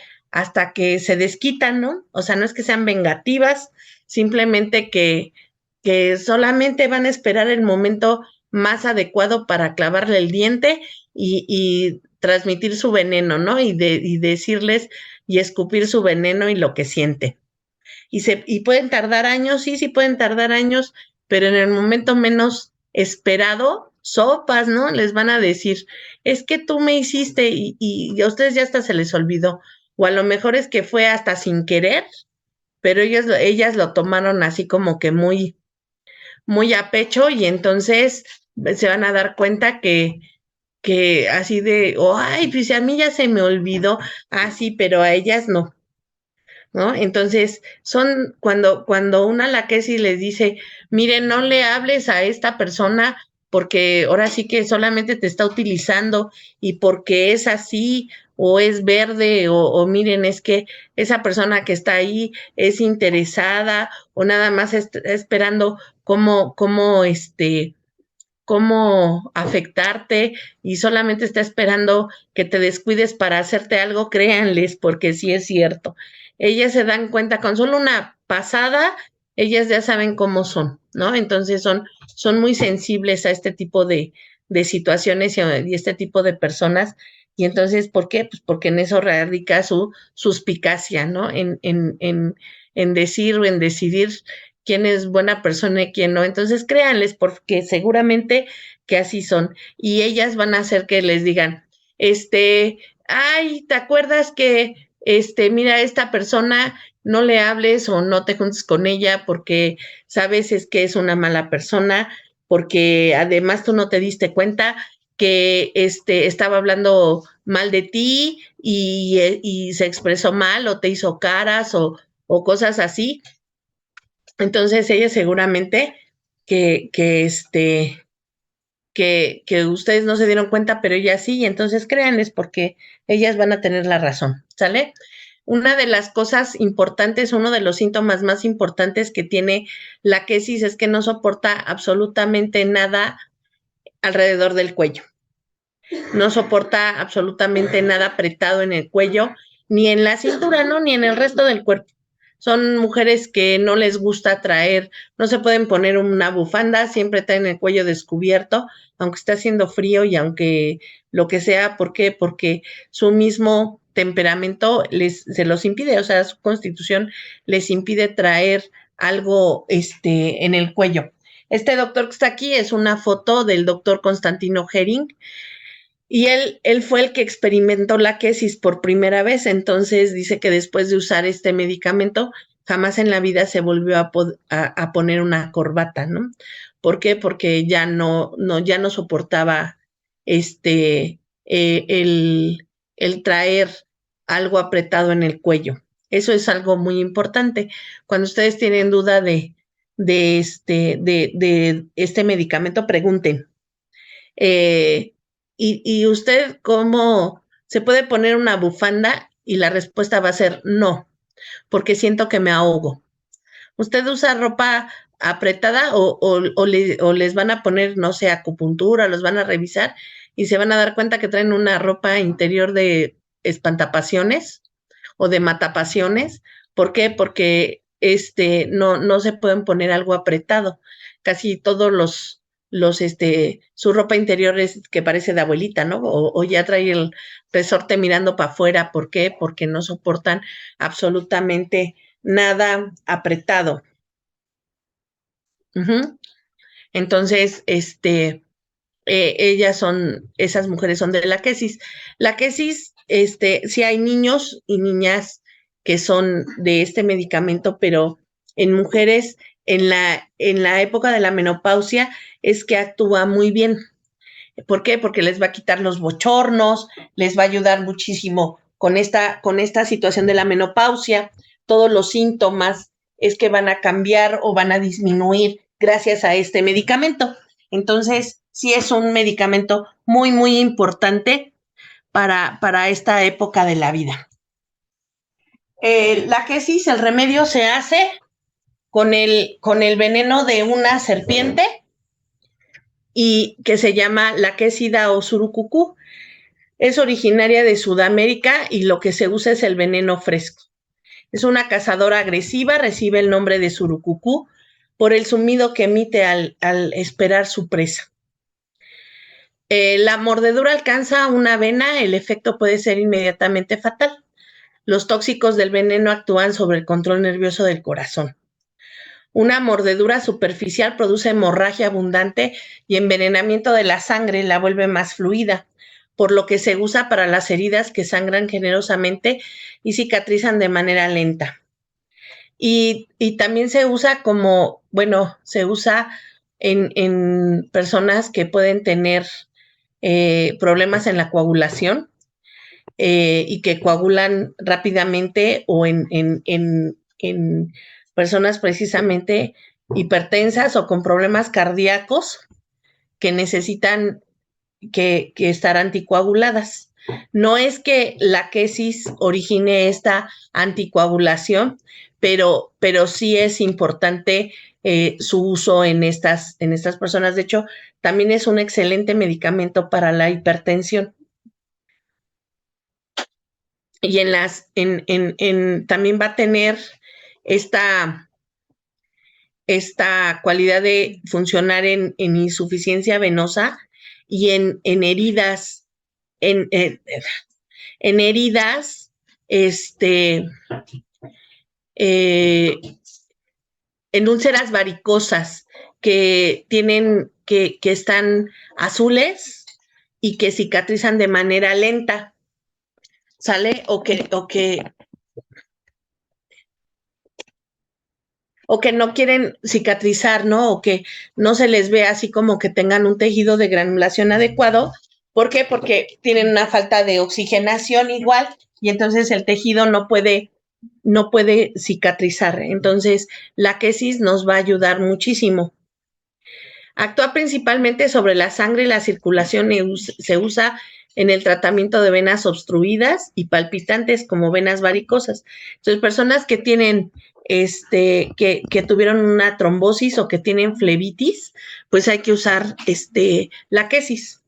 se desquitan, ¿no? O sea, no es que sean vengativas, simplemente que solamente van a esperar el momento más adecuado para clavarle el diente y transmitir su veneno, ¿no? Y decirles y escupir su veneno y lo que siente. Y pueden tardar años, sí pueden tardar años, pero en el momento menos esperado, sopas, ¿no? Les van a decir, es que tú me hiciste y a ustedes ya hasta se les olvidó. O a lo mejor es que fue hasta sin querer, pero ellas lo tomaron así como que muy, muy a pecho y entonces se van a dar cuenta que así de, oh, ay, pues a mí ya se me olvidó, sí, pero a ellas no. ¿No? Entonces, son cuando una laquesis les dice, miren, no le hables a esta persona porque ahora sí que solamente te está utilizando y porque es así o es verde o miren, es que esa persona que está ahí es interesada o nada más está esperando cómo afectarte y solamente está esperando que te descuides para hacerte algo, créanles, porque sí es cierto. Ellas se dan cuenta con solo una pasada, ellas ya saben cómo son, ¿no? Entonces son muy sensibles a este tipo de situaciones y este tipo de personas. Y entonces, ¿por qué? Pues porque en eso radica su suspicacia, ¿no? En decir o en decidir quién es buena persona y quién no. Entonces, créanles, porque seguramente que así son. Y ellas van a hacer que les digan, ay, ¿te acuerdas que, mira, esta persona no le hables o no te juntes con ella porque sabes es que es una mala persona, porque además tú no te diste cuenta que estaba hablando mal de ti y se expresó mal o te hizo caras o cosas así. Entonces ella seguramente que ustedes no se dieron cuenta, pero ella sí, y entonces créanles porque ellas van a tener la razón, ¿sale? Una de las cosas importantes, uno de los síntomas más importantes que tiene la quesis es que no soporta absolutamente nada alrededor del cuello. No soporta absolutamente nada apretado en el cuello, ni en la cintura, ¿no? Ni en el resto del cuerpo. Son mujeres que no les gusta traer, no se pueden poner una bufanda, siempre traen el cuello descubierto, aunque esté haciendo frío y aunque lo que sea, ¿por qué? Porque su mismo temperamento se los impide, o sea, su constitución les impide traer algo en el cuello. Este doctor que está aquí es una foto del doctor Constantino Hering, y él fue el que experimentó la quesis por primera vez, entonces dice que después de usar este medicamento, jamás en la vida se volvió a poner una corbata, ¿no? ¿Por qué? Porque ya no soportaba el traer algo apretado en el cuello. Eso es algo muy importante. Cuando ustedes tienen duda de este medicamento, pregunten. ¿Y usted cómo se puede poner una bufanda? Y la respuesta va a ser no, porque siento que me ahogo. ¿Usted usa ropa apretada o les van a poner, no sé, acupuntura, los van a revisar y se van a dar cuenta que traen una ropa interior de espantapasiones o de matapasiones? ¿Por qué? Porque no se pueden poner algo apretado. Casi todos su ropa interior es que parece de abuelita, ¿no? O ya trae el resorte mirando para afuera. ¿Por qué? Porque no soportan absolutamente nada apretado. Uh-huh. Entonces, esas mujeres son de la quesis. La quesis, sí hay niños y niñas que son de este medicamento, pero en mujeres en la época de la menopausia es que actúa muy bien. ¿Por qué? Porque les va a quitar los bochornos, les va a ayudar muchísimo con esta situación de la menopausia. Todos los síntomas es que van a cambiar o van a disminuir gracias a este medicamento. Entonces, sí es un medicamento muy, muy importante para esta época de la vida. La quesis, el remedio se hace con el veneno de una serpiente y que se llama la Quésida o surucucú. Es originaria de Sudamérica y lo que se usa es el veneno fresco. Es una cazadora agresiva, recibe el nombre de surucucú por el zumbido que emite al esperar su presa. La mordedura alcanza una vena, el efecto puede ser inmediatamente fatal. los tóxicos del veneno actúan sobre el control nervioso del corazón. Una mordedura superficial produce hemorragia abundante y envenenamiento de la sangre, la vuelve más fluida, por lo que se usa para las heridas que sangran generosamente y cicatrizan de manera lenta. Y también se usa como, bueno, se usa en personas que pueden tener problemas en la coagulación y que coagulan rápidamente, o en personas precisamente hipertensas o con problemas cardíacos que necesitan que estar anticoaguladas. No es que la quesis origine esta anticoagulación, pero sí es importante su uso en estas personas. De hecho, también es un excelente medicamento para la hipertensión. Y también va a tener esta cualidad de funcionar en insuficiencia venosa y en heridas, en heridas, en úlceras varicosas que están azules y que cicatrizan de manera lenta, ¿sale? O que no quieren cicatrizar, ¿no? O que no se les ve así como que tengan un tejido de granulación adecuado. ¿Por qué? Porque tienen una falta de oxigenación igual y entonces el tejido no puede cicatrizar. Entonces, la quesis nos va a ayudar muchísimo. Actúa principalmente sobre la sangre y la circulación y se usa en el tratamiento de venas obstruidas y palpitantes como venas varicosas. Entonces, personas que tienen que tuvieron una trombosis o que tienen flebitis, pues hay que usar la quesis.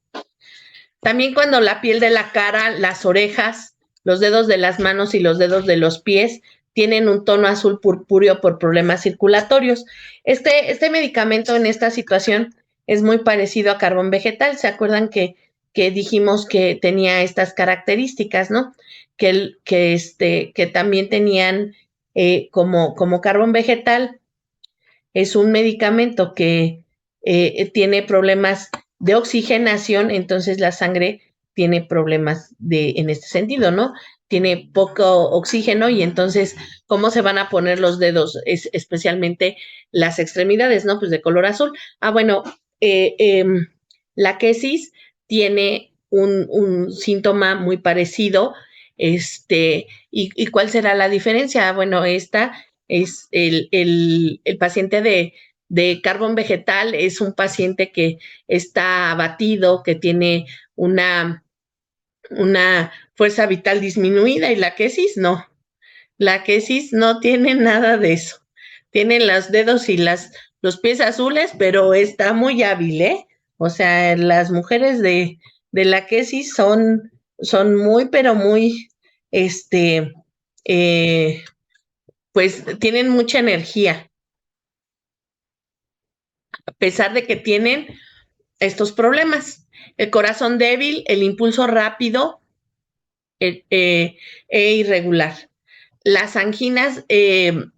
También cuando la piel de la cara, las orejas, los dedos de las manos y los dedos de los pies tienen un tono azul purpúreo por problemas circulatorios. Este medicamento en esta situación es muy parecido a carbón vegetal. ¿Se acuerdan que dijimos que tenía estas características, ¿no? Que también tenían como carbón vegetal. Es un medicamento que tiene problemas de oxigenación, entonces la sangre tiene problemas en este sentido, ¿no? Tiene poco oxígeno y entonces, ¿cómo se van a poner los dedos? Especialmente las extremidades, ¿no? Pues de color azul. Bueno, la quesis tiene un síntoma muy parecido. ¿Y cuál será la diferencia? Bueno, esta es el paciente de carbón vegetal, es un paciente que está abatido, que tiene una fuerza vital disminuida, y la quesis no. La quesis no tiene nada de eso. Tiene los dedos y los pies azules, pero está muy hábil, ¿eh? O sea, las mujeres de la quesis son muy, pero muy, pues tienen mucha energía, a pesar de que tienen estos problemas. El corazón débil, el impulso rápido e irregular. Las anginas,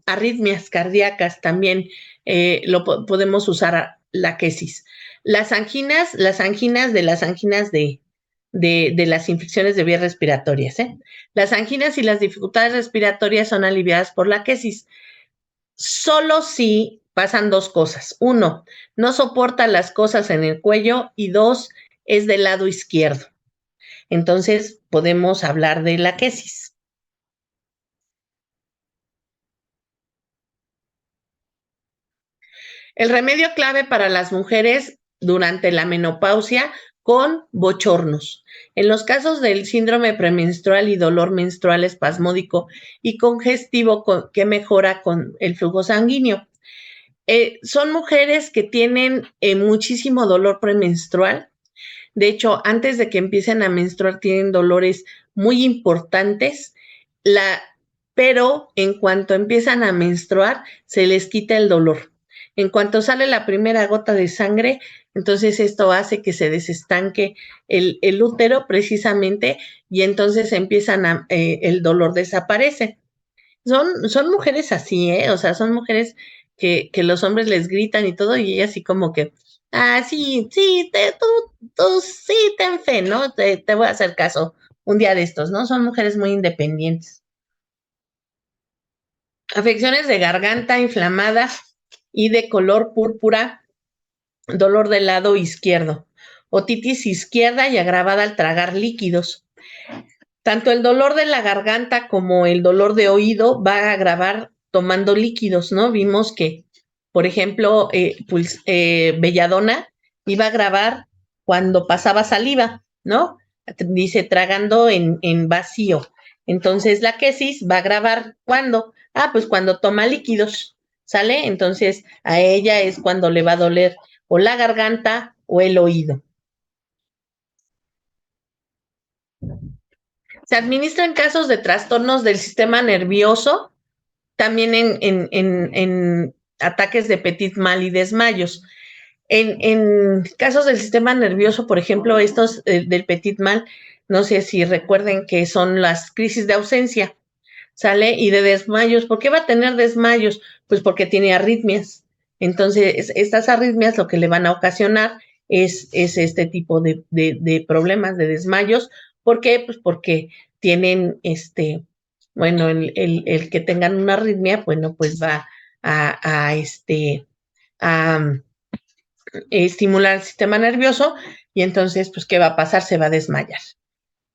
arritmias cardíacas también podemos usar la quesis. Las anginas de las infecciones de vías respiratorias. Las anginas y las dificultades respiratorias son aliviadas por la quesis. Solo si pasan dos cosas. 1, no soporta las cosas en el cuello, y 2, es del lado izquierdo. Entonces, podemos hablar de la quesis. El remedio clave para las mujeres durante la menopausia con bochornos. En los casos del síndrome premenstrual y dolor menstrual espasmódico y congestivo que mejora con el flujo sanguíneo. Son mujeres que tienen muchísimo dolor premenstrual. De hecho, antes de que empiecen a menstruar tienen dolores muy importantes, pero en cuanto empiezan a menstruar se les quita el dolor. En cuanto sale la primera gota de sangre, Entonces esto hace que se desestanque el útero precisamente y entonces el dolor desaparece. Son mujeres así, ¿eh? O sea, son mujeres que los hombres les gritan y todo y ellas así como que, sí, sí, tú sí, ten fe, ¿no? Te voy a hacer caso un día de estos, ¿no? Son mujeres muy independientes. Afecciones de garganta inflamada y de color púrpura, dolor del lado izquierdo, otitis izquierda y agravada al tragar líquidos. Tanto el dolor de la garganta como el dolor de oído va a agravar tomando líquidos, ¿no? Vimos que, por ejemplo, Belladonna iba a agravar cuando pasaba saliva, ¿no? Dice tragando en vacío. Entonces la quesis va a agravar ¿cuándo? Pues cuando toma líquidos, ¿sale? Entonces a ella es cuando le va a doler o la garganta o el oído. Se administran casos de trastornos del sistema nervioso, también en ataques de petit mal y desmayos. En casos del sistema nervioso, por ejemplo, estos del petit mal, no sé si recuerden que son las crisis de ausencia, ¿sale? Y de desmayos. ¿Por qué va a tener desmayos? Pues porque tiene arritmias. Entonces, estas arritmias lo que le van a ocasionar es este tipo de problemas, de desmayos. ¿Por qué? Pues porque tienen bueno, el que tengan una arritmia, bueno, pues va a estimular el sistema nervioso y entonces, pues, ¿qué va a pasar? Se va a desmayar.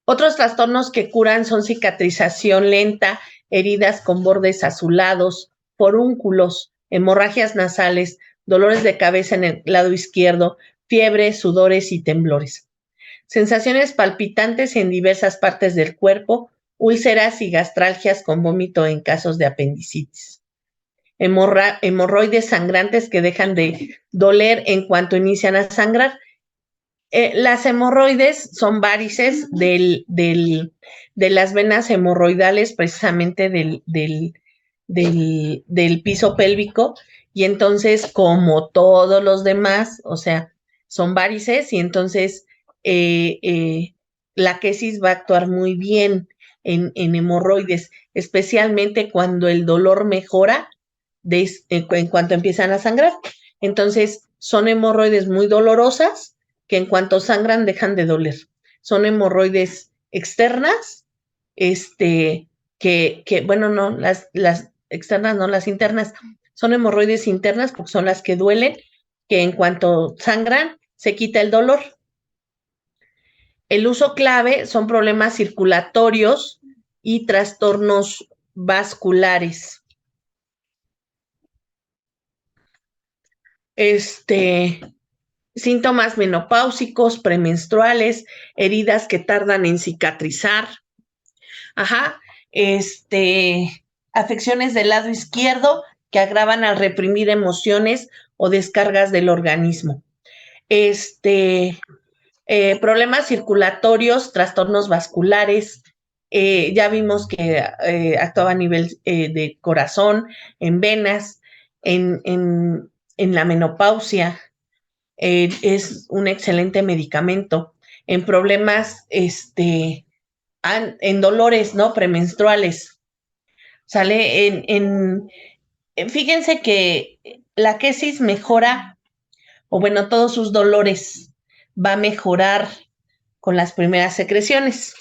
Otros trastornos que curan son cicatrización lenta, heridas con bordes azulados, forúnculos, hemorragias nasales, dolores de cabeza en el lado izquierdo, fiebre, sudores y temblores. Sensaciones palpitantes en diversas partes del cuerpo, úlceras y gastralgias con vómito en casos de apendicitis. Hemorroides sangrantes que dejan de doler en cuanto inician a sangrar. Las hemorroides son varices de las venas hemorroidales precisamente del piso pélvico y entonces como todos los demás, o sea, son varices y entonces la quesis va a actuar muy bien en hemorroides, especialmente cuando el dolor mejora en cuanto empiezan a sangrar. Entonces son hemorroides muy dolorosas que en cuanto sangran dejan de doler. Son hemorroides externas, bueno, no, las externas, no, las internas. Son hemorroides internas porque son las que duelen, que en cuanto sangran se quita el dolor. El uso clave son problemas circulatorios y trastornos vasculares. Síntomas menopáusicos, premenstruales, heridas que tardan en cicatrizar. Afecciones del lado izquierdo que agravan al reprimir emociones o descargas del organismo. Problemas circulatorios, trastornos vasculares. Ya vimos que actuaba a nivel de corazón, en venas, en la menopausia. Es un excelente medicamento. En problemas, en dolores, ¿no? Premenstruales. Sale fíjense que la quesis mejora, o bueno, todos sus dolores va a mejorar con las primeras secreciones.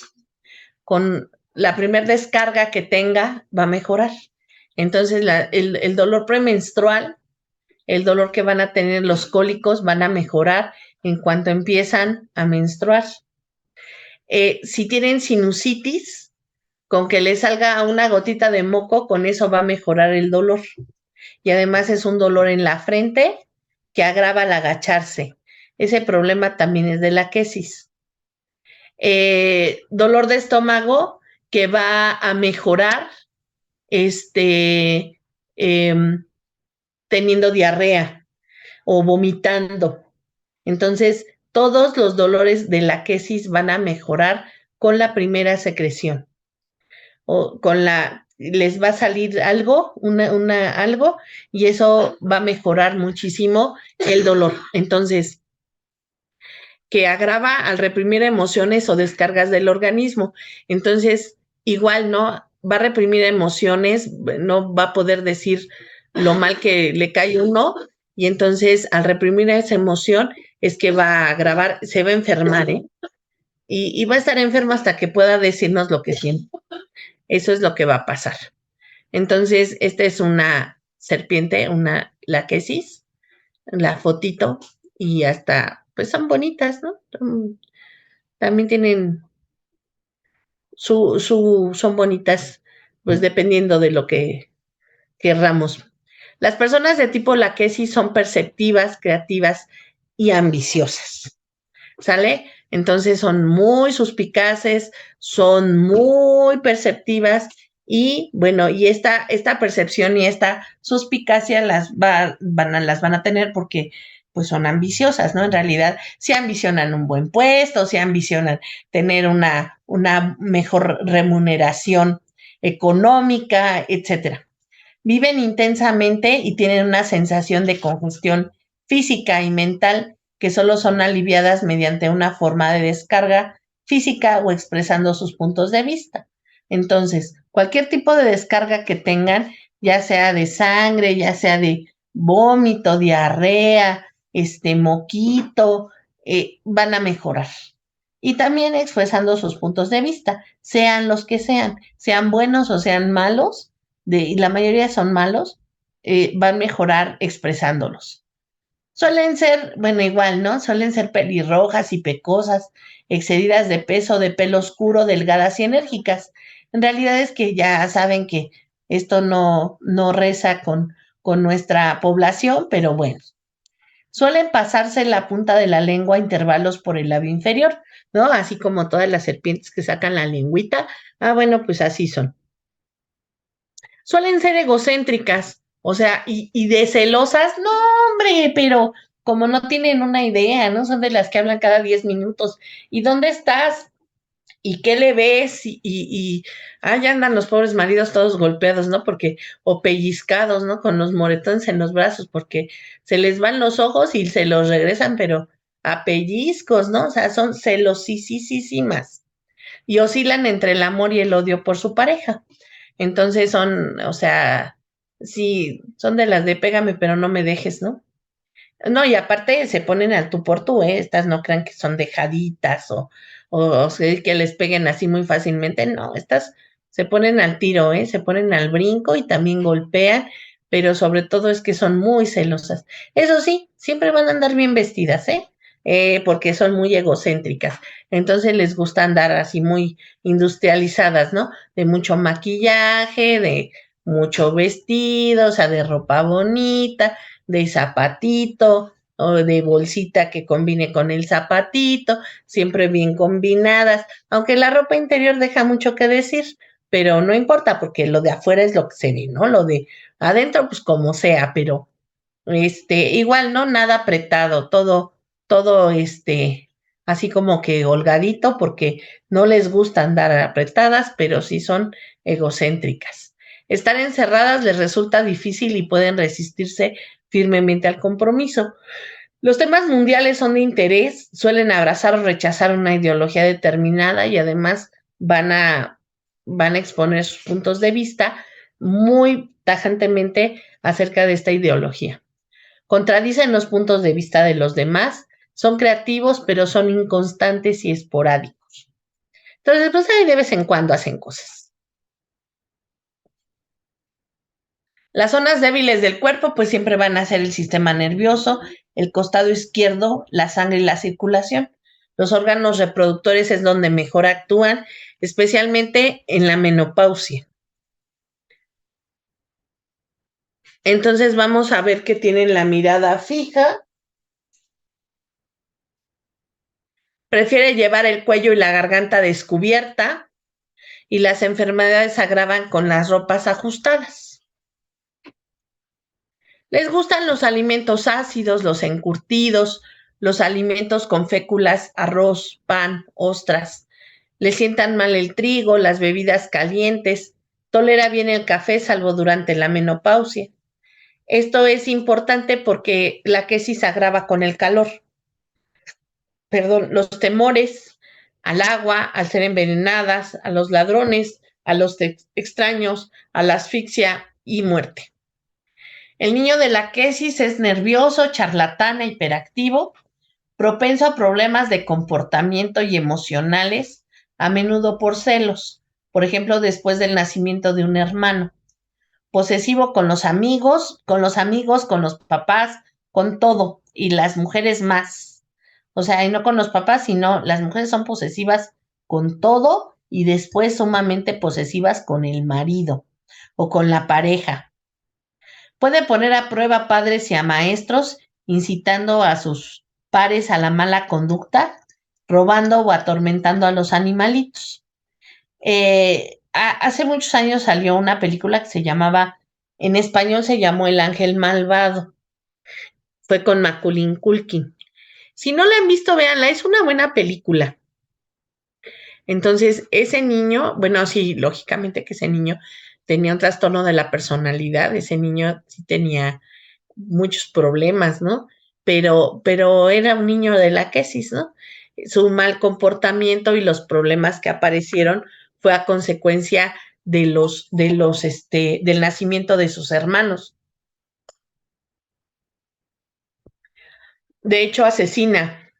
Con la primera descarga que tenga, va a mejorar. Entonces, el dolor premenstrual, el dolor que van a tener los cólicos, van a mejorar en cuanto empiezan a menstruar. Si tienen sinusitis, con que le salga una gotita de moco, con eso va a mejorar el dolor. Y además es un dolor en la frente que agrava al agacharse. Ese problema también es de la quesis. Dolor de estómago que va a mejorar teniendo diarrea o vomitando. Entonces, todos los dolores de la quesis van a mejorar con la primera secreción. O les va a salir algo, algo, y eso va a mejorar muchísimo el dolor. Entonces, que agrava al reprimir emociones o descargas del organismo. Entonces, igual, ¿no? Va a reprimir emociones, no va a poder decir lo mal que le cae uno, y entonces al reprimir esa emoción es que va a agravar, se va a enfermar, ¿eh? Y va a estar enfermo hasta que pueda decirnos lo que siente. Eso es lo que va a pasar. Entonces, esta es una serpiente, una laquesis, la fotito, y hasta, pues son bonitas, ¿no? También tienen son bonitas, pues dependiendo de lo que querramos. Las personas de tipo laquesis son perceptivas, creativas y ambiciosas, ¿sale? Entonces son muy suspicaces, son muy perceptivas y bueno, y esta percepción y esta suspicacia las van a tener porque pues son ambiciosas, ¿no? En realidad, si ambicionan un buen puesto, si ambicionan tener una mejor remuneración económica, etcétera. Viven intensamente y tienen una sensación de congestión física y mental que solo son aliviadas mediante una forma de descarga física o expresando sus puntos de vista. Entonces, cualquier tipo de descarga que tengan, ya sea de sangre, ya sea de vómito, diarrea, moquito, van a mejorar. Y también expresando sus puntos de vista, sean los que sean buenos o sean malos, y la mayoría son malos, van a mejorar expresándolos. Suelen ser, bueno, igual, ¿no? Suelen ser pelirrojas y pecosas, excedidas de peso, de pelo oscuro, delgadas y enérgicas. En realidad es que ya saben que esto no reza con nuestra población, pero bueno. Suelen pasarse la punta de la lengua a intervalos por el labio inferior, ¿no? Así como todas las serpientes que sacan la lengüita. Ah, bueno, pues así son. Suelen ser egocéntricas, o sea, y de celosas, no, hombre, pero como no tienen una idea, ¿no? Son de las que hablan cada 10 minutos. ¿Y dónde estás? ¿Y qué le ves? Ya andan los pobres maridos todos golpeados, ¿no? Porque, o pellizcados, ¿no? Con los moretones en los brazos, porque se les van los ojos y se los regresan, pero a pellizcos, ¿no? O sea, son celosísimas. Y oscilan entre el amor y el odio por su pareja. Entonces son, o sea, sí, son de las de pégame, pero no me dejes, ¿no? No, y aparte se ponen al tú por tú, ¿eh? Estas no crean que son dejaditas o que les peguen así muy fácilmente, no, estas se ponen al tiro, ¿eh? Se ponen al brinco y también golpean, pero sobre todo es que son muy celosas. Eso sí, siempre van a andar bien vestidas, ¿eh? Porque son muy egocéntricas. Entonces les gusta andar así muy industrializadas, ¿no? De mucho maquillaje, de mucho vestido, o sea, de ropa bonita, de zapatito o de bolsita que combine con el zapatito, siempre bien combinadas, aunque la ropa interior deja mucho que decir, pero no importa porque lo de afuera es lo que se ve, ¿no? Lo de adentro, pues como sea, pero igual, ¿no? Nada apretado, todo, así como que holgadito, porque no les gusta andar apretadas, pero sí son egocéntricas. Estar encerradas les resulta difícil y pueden resistirse firmemente al compromiso. Los temas mundiales son de interés, suelen abrazar o rechazar una ideología determinada y además van a exponer sus puntos de vista muy tajantemente acerca de esta ideología. Contradicen los puntos de vista de los demás, son creativos, pero son inconstantes y esporádicos. Entonces, pues ahí de vez en cuando hacen cosas. Las zonas débiles del cuerpo, pues siempre van a ser el sistema nervioso, el costado izquierdo, la sangre y la circulación. Los órganos reproductores es donde mejor actúan, especialmente en la menopausia. Entonces vamos a ver que tienen la mirada fija. Prefiere llevar el cuello y la garganta descubierta y las enfermedades se agravan con las ropas ajustadas. Les gustan los alimentos ácidos, los encurtidos, los alimentos con féculas, arroz, pan, ostras. Les sientan mal el trigo, las bebidas calientes. Tolera bien el café, salvo durante la menopausia. Esto es importante porque la quesis se agrava con el calor. los temores al agua, al ser envenenadas, a los ladrones, a los extraños, a la asfixia y muerte. El niño de la quesis es nervioso, charlatán e hiperactivo, propenso a problemas de comportamiento y emocionales, a menudo por celos, por ejemplo, después del nacimiento de un hermano. Posesivo con los amigos, con los papás, con todo, y las mujeres más. O sea, y no con los papás, sino las mujeres son posesivas con todo y después sumamente posesivas con el marido o con la pareja. Puede poner a prueba a padres y a maestros, incitando a sus pares a la mala conducta, robando o atormentando a los animalitos. Hace muchos años salió una película que se llamaba, en español se llamó El Ángel Malvado. Fue con Macaulay Culkin. Si no la han visto, véanla, es una buena película. Entonces, ese niño, bueno, sí, lógicamente que ese niño tenía un trastorno de la personalidad, ese niño sí tenía muchos problemas, ¿no? Pero era un niño de la quesis, ¿no? Su mal comportamiento y los problemas que aparecieron fue a consecuencia del nacimiento de sus hermanos. De hecho, asesina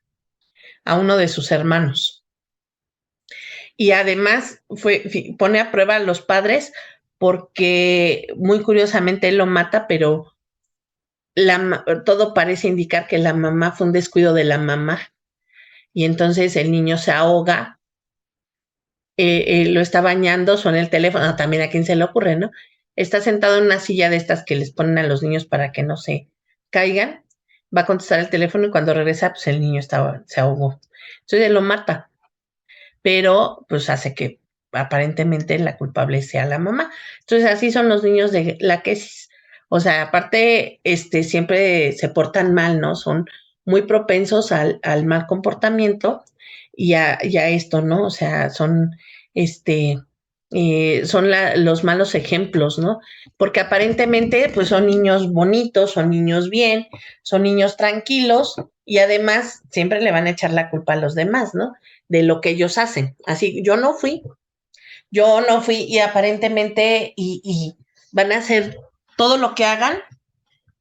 a uno de sus hermanos. Y además pone a prueba a los padres porque muy curiosamente él lo mata, pero todo parece indicar que la mamá fue un descuido de la mamá. Y entonces el niño se ahoga, lo está bañando, suena el teléfono, también a quién se le ocurre, ¿no? Está sentado en una silla de estas que les ponen a los niños para que no se caigan, va a contestar el teléfono y cuando regresa, pues el niño se ahogó. Entonces él lo mata, pero pues hace que aparentemente la culpable sea la mamá. Entonces así son los niños de la quesis. O sea, aparte, siempre se portan mal, ¿no? Son muy propensos al mal comportamiento y a esto, ¿no? O sea, son, los malos ejemplos, ¿no? Porque aparentemente, pues son niños bonitos, son niños bien, son niños tranquilos y además siempre le van a echar la culpa a los demás, ¿no? De lo que ellos hacen. Así, yo no fui y aparentemente, y van a hacer todo lo que hagan,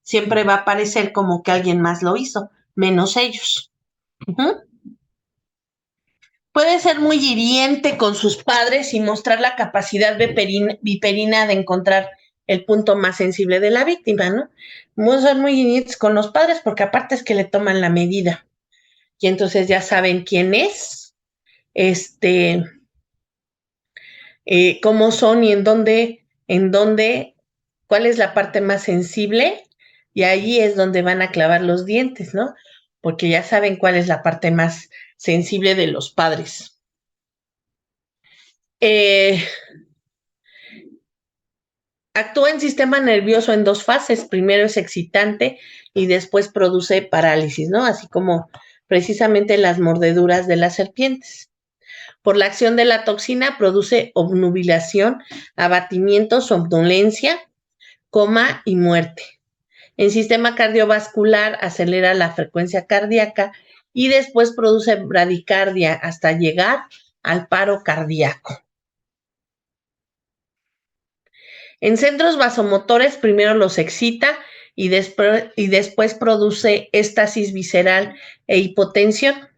siempre va a parecer como que alguien más lo hizo, menos ellos. Uh-huh. Puede ser muy hiriente con sus padres y mostrar la capacidad viperina de encontrar el punto más sensible de la víctima, ¿no? Son muy hirientes con los padres porque aparte es que le toman la medida y entonces ya saben quién es, cómo son y en dónde, cuál es la parte más sensible, y ahí es donde van a clavar los dientes, ¿no? Porque ya saben cuál es la parte más sensible de los padres. Actúa en sistema nervioso en dos fases. Primero es excitante y después produce parálisis, ¿no? Así como precisamente las mordeduras de las serpientes. Por la acción de la toxina produce obnubilación, abatimiento, somnolencia, coma y muerte. En sistema cardiovascular acelera la frecuencia cardíaca y después produce bradicardia hasta llegar al paro cardíaco. En centros vasomotores primero los excita y después produce éstasis visceral e hipotensión.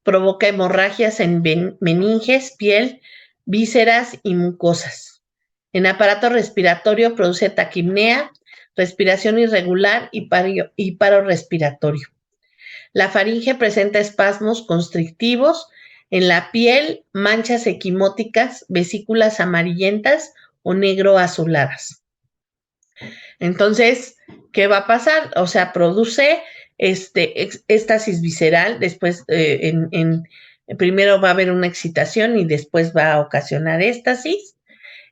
Provoca hemorragias en meninges, piel, vísceras y mucosas. En aparato respiratorio produce taquipnea, respiración irregular y paro respiratorio. La faringe presenta espasmos constrictivos. En la piel, manchas equimóticas, vesículas amarillentas o negro azuladas. Entonces, ¿qué va a pasar? O sea, produce éstasis visceral, después primero va a haber una excitación y después va a ocasionar éstasis.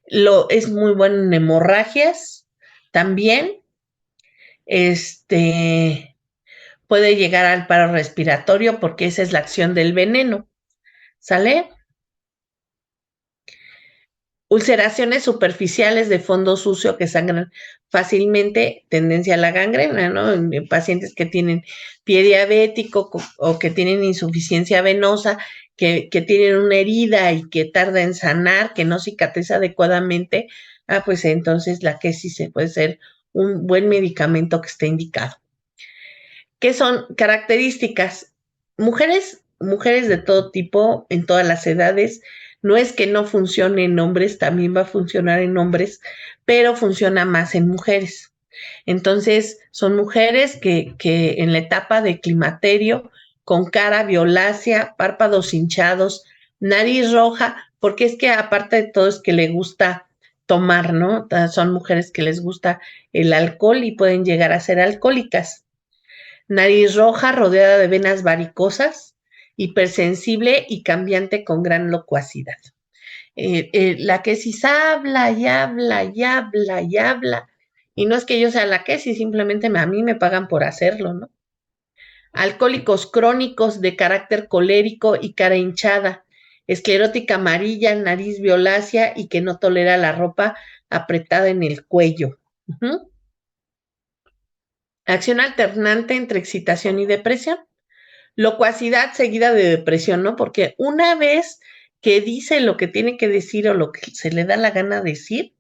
Es muy bueno en hemorragias también. Puede llegar al paro respiratorio porque esa es la acción del veneno. ¿Sale? ulceraciones superficiales de fondo sucio que sangran fácilmente, tendencia a la gangrena, ¿no? En pacientes que tienen pie diabético o que tienen insuficiencia venosa, que tienen una herida y que tarda en sanar, que no cicatriza adecuadamente, pues entonces la quesis puede ser un buen medicamento que esté indicado. ¿Qué son características? Mujeres de todo tipo, en todas las edades. No es que no funcione en hombres, también va a funcionar en hombres, pero funciona más en mujeres. Entonces, son mujeres que en la etapa de climaterio, con cara violácea, párpados hinchados, nariz roja, porque es que aparte de todo es que le gusta tomar, ¿no? Son mujeres que les gusta el alcohol y pueden llegar a ser alcohólicas. Nariz roja rodeada de venas varicosas, hipersensible y cambiante con gran locuacidad. La quesis habla y habla y habla y habla. Y no es que yo sea la quesis, simplemente a mí me pagan por hacerlo, ¿no? Alcohólicos crónicos de carácter colérico y cara hinchada, esclerótica amarilla, nariz violácea y que no tolera la ropa apretada en el cuello. Uh-huh. Acción alternante entre excitación y depresión. Locuacidad seguida de depresión, ¿no? Porque una vez que dice lo que tiene que decir o lo que se le da la gana decir,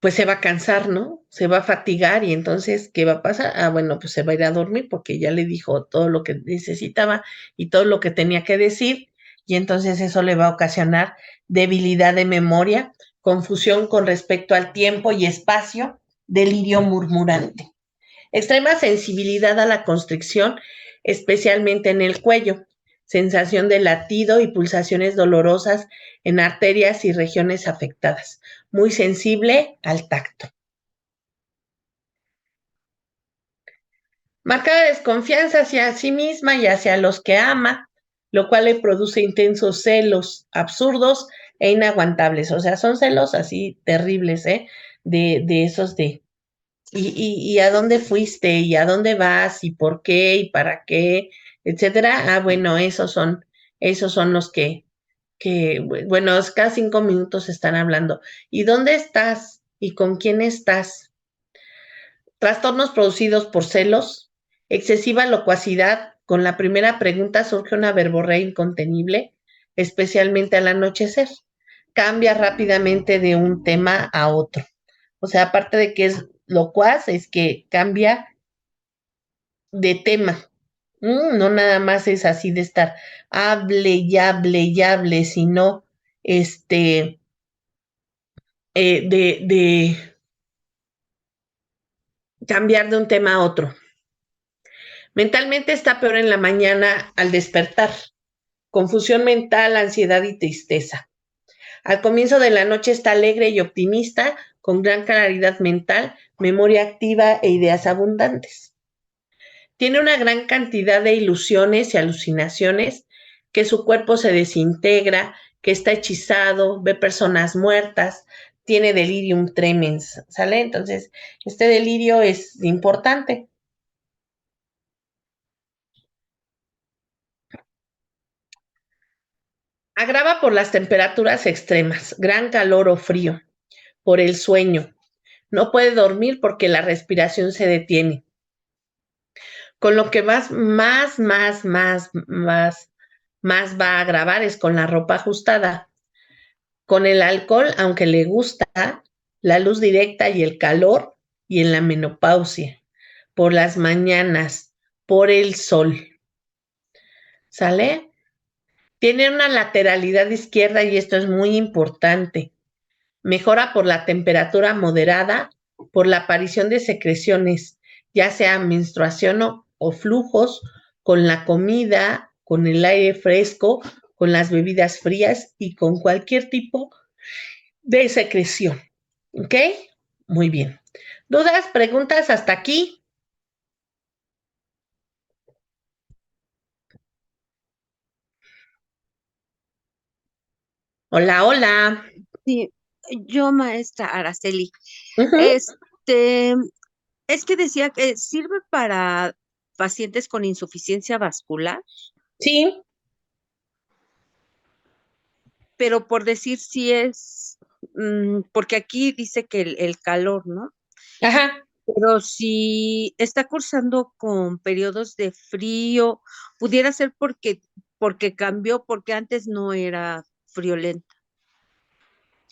pues se va a cansar, ¿no? Se va a fatigar y entonces, ¿qué va a pasar? Bueno, pues se va a ir a dormir porque ya le dijo todo lo que necesitaba y todo lo que tenía que decir y entonces eso le va a ocasionar debilidad de memoria, confusión con respecto al tiempo y espacio, delirio murmurante. Extrema sensibilidad a la constricción, especialmente en el cuello, sensación de latido y pulsaciones dolorosas en arterias y regiones afectadas, muy sensible al tacto. Marcada desconfianza hacia sí misma y hacia los que ama, lo cual le produce intensos celos absurdos e inaguantables. O sea, son celos así terribles, de esos de ¿Y a dónde fuiste? ¿Y a dónde vas? ¿Y por qué? ¿Y para qué? Etcétera. Bueno, esos son los bueno, cada 5 minutos están hablando. ¿Y dónde estás? ¿Y con quién estás? Trastornos producidos por celos, excesiva locuacidad. Con la primera pregunta surge una verborrea incontenible, especialmente al anochecer. Cambia rápidamente de un tema a otro. O sea, aparte de que es locuaz, es que cambia de tema. No nada más es así de estar hable y hable, sino de cambiar de un tema a otro. Mentalmente está peor en la mañana al despertar. Confusión mental, ansiedad y tristeza. Al comienzo de la noche está alegre y optimista, con gran claridad mental, memoria activa e ideas abundantes. Tiene una gran cantidad de ilusiones y alucinaciones, que su cuerpo se desintegra, que está hechizado, ve personas muertas, tiene delirium tremens, ¿sale? Entonces, este delirio es importante. Agrava por las temperaturas extremas, gran calor o frío, por el sueño. No puede dormir porque la respiración se detiene. Con lo que más va a agravar es con la ropa ajustada. Con el alcohol, aunque le gusta, la luz directa y el calor, y en la menopausia, por las mañanas, por el sol. ¿Sale? Tiene una lateralidad izquierda y esto es muy importante. Mejora por la temperatura moderada, por la aparición de secreciones, ya sea menstruación o flujos, con la comida, con el aire fresco, con las bebidas frías y con cualquier tipo de secreción. ¿Ok? Muy bien. ¿Dudas, preguntas hasta aquí? Hola, hola. Sí, yo, maestra Araceli, Uh-huh. este, es que decía que sirve para pacientes con insuficiencia vascular. Sí, pero por decir si es, porque aquí dice que el calor, ¿no? Ajá. Pero si está cursando con periodos de frío, pudiera ser porque cambió, porque antes no era friolenta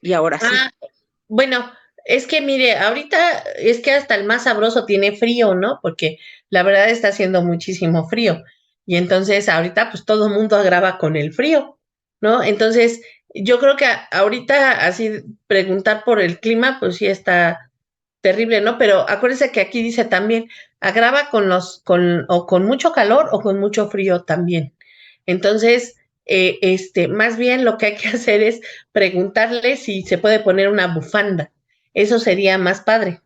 y ahora sí. Ah, bueno, es que mire, ahorita es que hasta el más sabroso tiene frío, ¿no? Porque la verdad está haciendo muchísimo frío. Y entonces ahorita pues todo el mundo agrava con el frío, ¿no? Entonces yo creo que ahorita así preguntar por el clima pues sí está terrible, ¿no? Pero acuérdense que aquí dice también agrava o con mucho calor o con mucho frío también. Entonces, más bien lo que hay que hacer es preguntarle si se puede poner una bufanda. Eso sería más padre.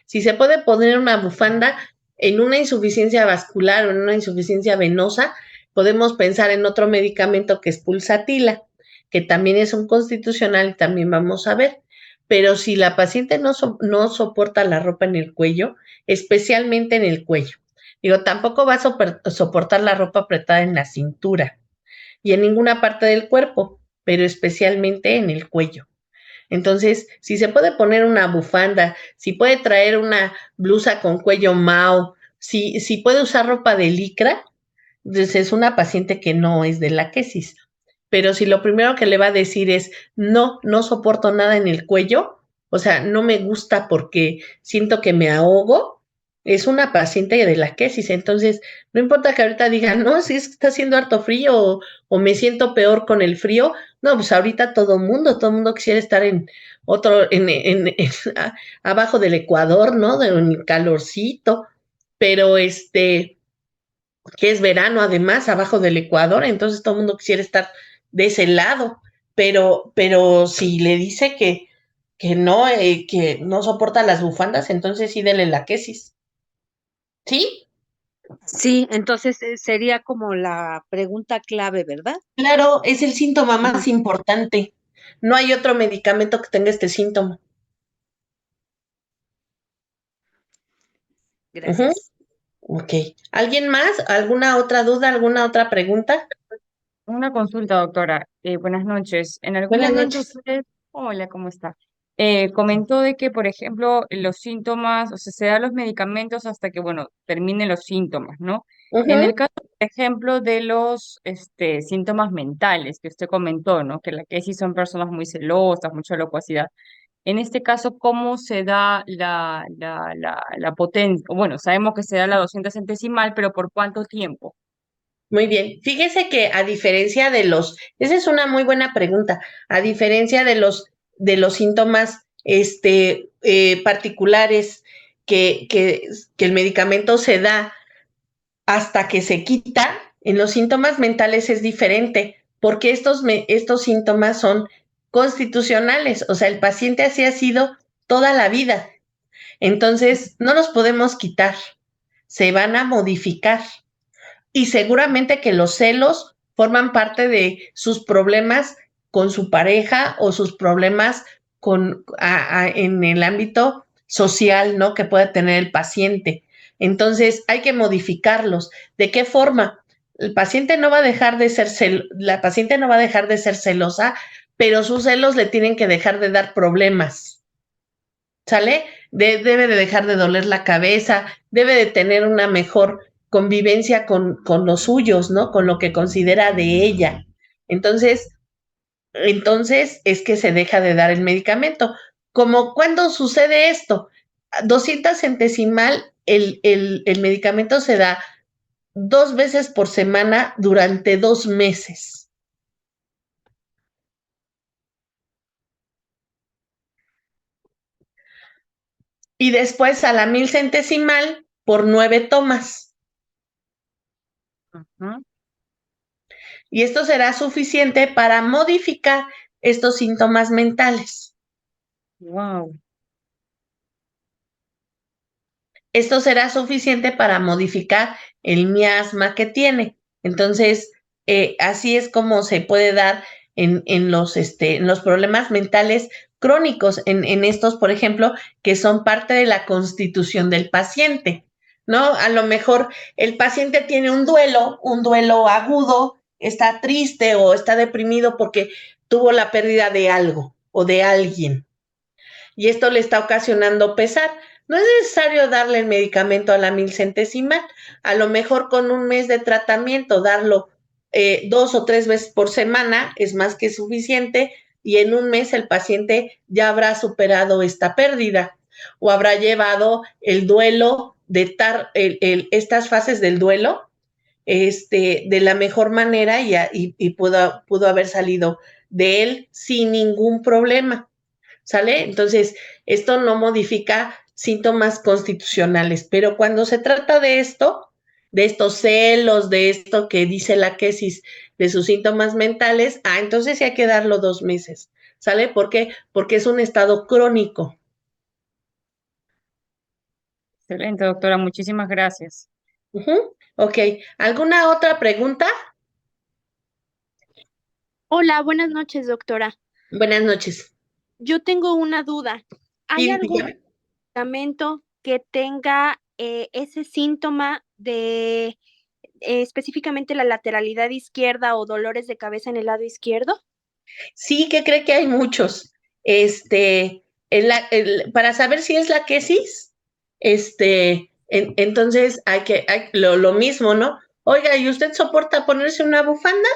Si se puede poner una bufanda en una insuficiencia vascular o en una insuficiencia venosa, podemos pensar en otro medicamento que es pulsatila, que también es un constitucional y también vamos a ver. Pero si la paciente no soporta la ropa en el cuello, especialmente en el cuello, digo, tampoco va a soportar la ropa apretada en la cintura y en ninguna parte del cuerpo, pero especialmente en el cuello. Entonces, si se puede poner una bufanda, si puede traer una blusa con cuello mao, si puede usar ropa de licra, pues es una paciente que no es de la quesis. Pero si lo primero que le va a decir es, no soporto nada en el cuello, o sea, no me gusta porque siento que me ahogo, es una paciente de la quesis. Entonces, no importa que ahorita digan, no, si es que está haciendo harto frío o me siento peor con el frío, no, pues ahorita todo el mundo quisiera estar en otro, abajo del Ecuador, ¿no? En el calorcito, pero que es verano además, abajo del Ecuador, entonces todo el mundo quisiera estar de ese lado, pero si le dice que no soporta las bufandas, entonces sí dele la quesis. ¿Sí? Sí, entonces sería como la pregunta clave, ¿verdad? Claro, es el síntoma Ujú. más importante. No hay otro medicamento que tenga este síntoma. Ujú. Gracias. Ok. ¿Alguien más? ¿Alguna otra duda? ¿Alguna otra pregunta? Una consulta, doctora. Buenas noches. En algún Buenas momento noches. usted, hola, ¿cómo está? Comentó de que, por ejemplo, los síntomas, o sea, se dan los medicamentos hasta que, bueno, terminen los síntomas, ¿no? En el Ujú. caso, por ejemplo, de los síntomas mentales que usted comentó, ¿no? Que la que sí son personas muy celosas, mucha locuacidad. En este caso, ¿cómo se da la potencia? Bueno, sabemos que se da la 200 centesimal, pero ¿por cuánto tiempo? Muy bien. Fíjese que a diferencia esa es una muy buena pregunta. A diferencia de los síntomas, particulares que el medicamento se da hasta que se quita, en los síntomas mentales es diferente, porque estos síntomas son constitucionales, o sea, el paciente así ha sido toda la vida. Entonces, no los podemos quitar, se van a modificar. Y seguramente que los celos forman parte de sus problemas con su pareja o sus problemas en el ámbito social, ¿no? Que pueda tener el paciente. Entonces hay que modificarlos. ¿De qué forma? La paciente no va a dejar de ser celosa, pero sus celos le tienen que dejar de dar problemas. ¿Sale? Debe de dejar de doler la cabeza, debe de tener una mejor convivencia con los suyos, ¿no? Con lo que considera de ella. Entonces, entonces es que se deja de dar el medicamento. Como cuando sucede esto, 200 centesimal, el medicamento se da 2 veces por semana durante 2 meses. Y después a la 1000 centesimal por 9 tomas. Ujú. Y esto será suficiente para modificar estos síntomas mentales. Wow. Esto será suficiente para modificar el miasma que tiene. Entonces, así es como se puede dar en los problemas mentales crónicos, en estos, por ejemplo, que son parte de la constitución del paciente, ¿no? A lo mejor el paciente tiene un duelo agudo, está triste o está deprimido porque tuvo la pérdida de algo o de alguien y esto le está ocasionando pesar. No es necesario darle el medicamento a la 1000 centesimal, a lo mejor con un mes de tratamiento, darlo 2 o 3 veces por semana es más que suficiente y en un mes el paciente ya habrá superado esta pérdida o habrá llevado el duelo de estas fases del duelo de la mejor manera y pudo haber salido de él sin ningún problema. ¿Sale? Entonces, esto no modifica síntomas constitucionales, pero cuando se trata de esto, de estos celos, de esto que dice la quesis de sus síntomas mentales, entonces sí hay que darlo 2 meses. ¿Sale? ¿Por qué? Porque es un estado crónico. Excelente, doctora, muchísimas gracias. Ok, ¿alguna otra pregunta? Hola, buenas noches, doctora. Buenas noches. Yo tengo una duda. ¿Hay Sí, algún dígame. medicamento que tenga ese síntoma de específicamente la lateralidad izquierda o dolores de cabeza en el lado izquierdo? Sí, que cree que hay muchos. Para saber si es la quesis, entonces lo mismo, ¿no? Oiga, ¿y usted soporta ponerse una bufanda?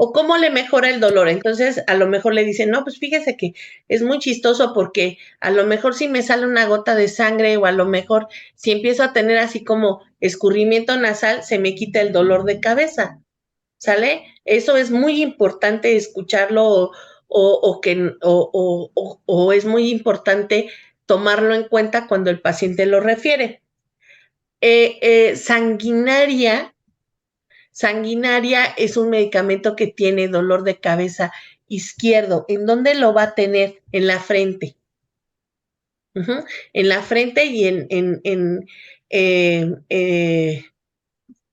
¿O cómo le mejora el dolor? Entonces, a lo mejor le dicen, no, pues fíjese que es muy chistoso porque a lo mejor si me sale una gota de sangre o a lo mejor si empiezo a tener así como escurrimiento nasal, se me quita el dolor de cabeza. ¿Sale? Eso es muy importante escucharlo o es muy importante tomarlo en cuenta cuando el paciente lo refiere. Sanguinaria es un medicamento que tiene dolor de cabeza izquierdo. ¿En dónde lo va a tener? En la frente. En la frente y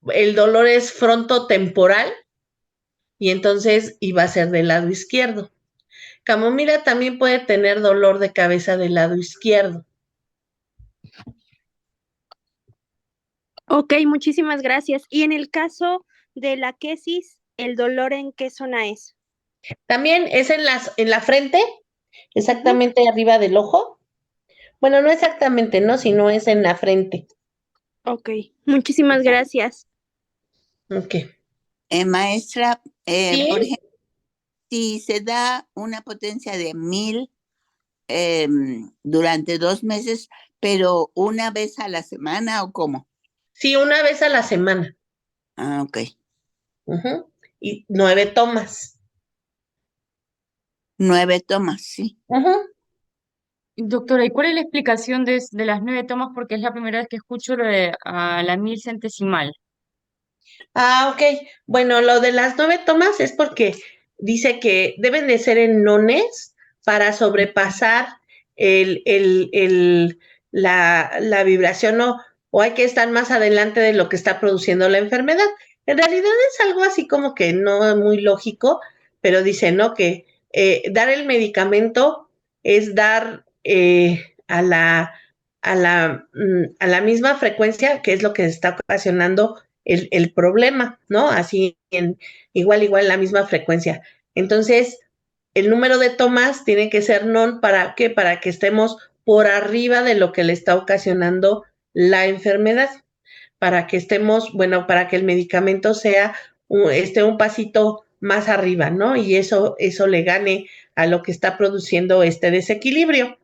el dolor es frontotemporal y entonces iba a ser del lado izquierdo. Camomila también puede tener dolor de cabeza del lado izquierdo. Ok, muchísimas gracias. Y en el caso de la quesis, ¿el dolor en qué zona es? También es en la frente, exactamente arriba del ojo. Bueno, no exactamente, ¿no? Sino es en la frente. Ok, muchísimas gracias. Ok. Maestra, por Sí, ejemplo, si se da una potencia de 1000 durante 2 meses, pero una vez a la semana o cómo. sí, una vez a la semana. Ok. Y 9 tomas. 9 tomas, sí. Doctora, ¿y cuál es la explicación de las 9 tomas? Porque es la primera vez que escucho lo de la 1000 centesimal. Ok. Bueno, lo de las 9 tomas es porque dice que deben de ser en nones para sobrepasar la vibración o hay que estar más adelante de lo que está produciendo la enfermedad. En realidad es algo así como que no muy lógico, pero dice, ¿no? Que dar el medicamento es dar a la misma frecuencia, que es lo que está ocasionando el problema, ¿no? Así, igual, la misma frecuencia. Entonces, el número de tomas tiene que ser non, ¿para qué? Para que estemos por arriba de lo que le está ocasionando la enfermedad, para que estemos, bueno, para que el medicamento esté un pasito más arriba, ¿no? Y eso le gane a lo que está produciendo este desequilibrio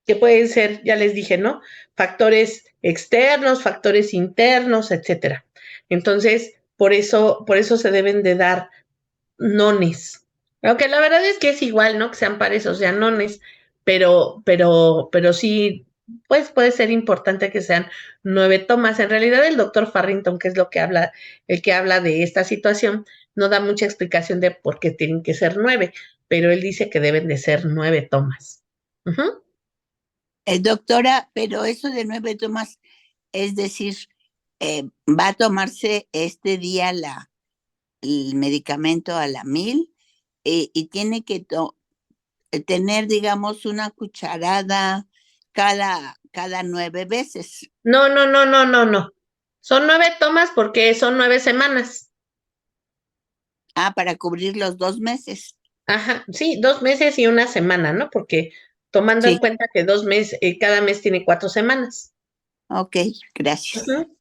que pueden ser, ya les dije, ¿no? Factores externos, factores internos, etcétera. Entonces, por eso se deben de dar nones. Aunque la verdad es que es igual, ¿no? Que sean pares o sean nones, pero sí, pues puede ser importante que sean 9 tomas. En realidad, el doctor Farrington, que es el que habla de esta situación, no da mucha explicación de por qué tienen que ser 9, pero él dice que deben de ser 9 tomas. Doctora, pero eso de 9 tomas, es decir, va a tomarse este día el medicamento a la 1000 y tiene que tener, digamos, una cucharada cada 9 veces. No. Son 9 tomas porque son 9 semanas. Para cubrir los 2 meses. Ajá, sí, 2 meses y una semana, ¿no? Porque tomando en Sí, cuenta que 2 meses, cada mes tiene 4 semanas. ok, gracias. Ujú.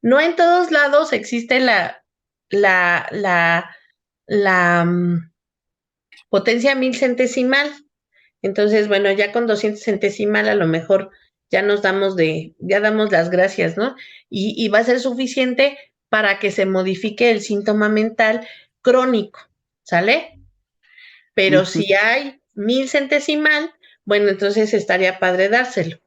No en todos lados existe la, la, la potencia 1000 centesimal. Entonces, bueno, ya con 200 centesimal a lo mejor ya damos las gracias, ¿no? Y va a ser suficiente para que se modifique el síntoma mental crónico, ¿sale? Pero Ujú. si hay 1000 centesimal, bueno, entonces estaría padre dárselo.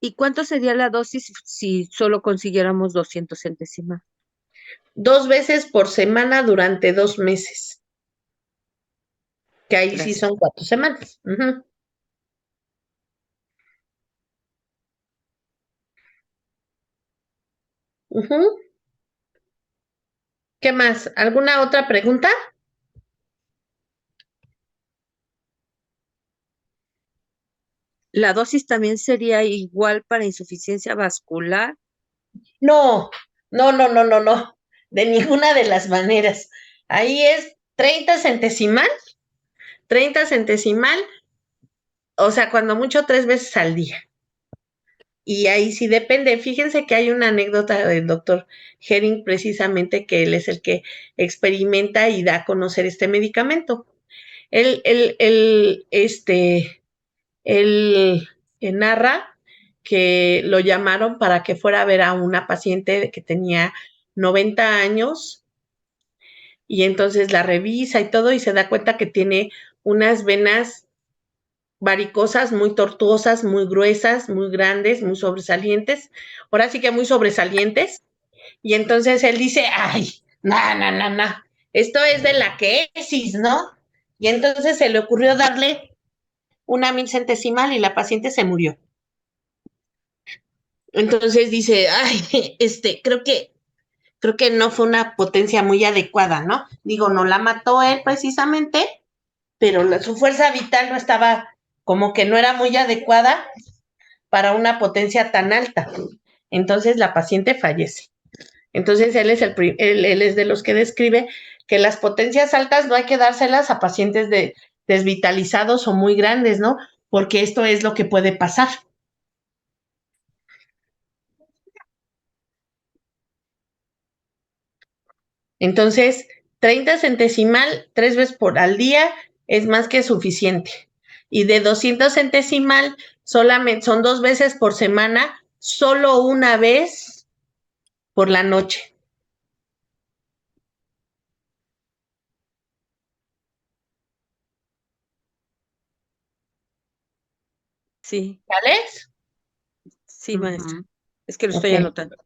¿Y cuánto sería la dosis si solo consiguiéramos 200 centésimas? 2 veces por semana durante 2 meses, que ahí sí Gracias. son 4 semanas. Ujú, ujú. ¿Qué más? ¿Alguna otra pregunta? ¿La dosis también sería igual para insuficiencia vascular? No, no, no, no, no, no, de ninguna de las maneras. Ahí es 30 centesimal, 30 centesimal, o sea, cuando mucho 3 veces al día. Y ahí sí depende. Fíjense que hay una anécdota del doctor Herring, precisamente, que él es el que experimenta y da a conocer este medicamento. Él narra que lo llamaron para que fuera a ver a una paciente que tenía 90 años y entonces la revisa y todo y se da cuenta que tiene unas venas varicosas muy tortuosas, muy gruesas, muy grandes, muy sobresalientes, ahora sí que muy sobresalientes, y entonces él dice, ay, no, no, no, no, esto es de la quesis, ¿no? Y entonces se le ocurrió darle una 1000 centesimal y la paciente se murió. Entonces dice, ay, creo que no fue una potencia muy adecuada, ¿no? Digo, no la mató él precisamente, pero su fuerza vital no estaba, como que no era muy adecuada para una potencia tan alta. Entonces la paciente fallece. Entonces él es de los que describe que las potencias altas no hay que dárselas a pacientes desvitalizados o muy grandes, ¿no? Porque esto es lo que puede pasar. Entonces, 30 centesimal 3 veces por al día es más que suficiente. Y de 200 centesimal solamente son 2 veces por semana, solo una vez por la noche. Sí, ¿Vale? sí, maestra. Ujú. Es que lo estoy Ok. anotando.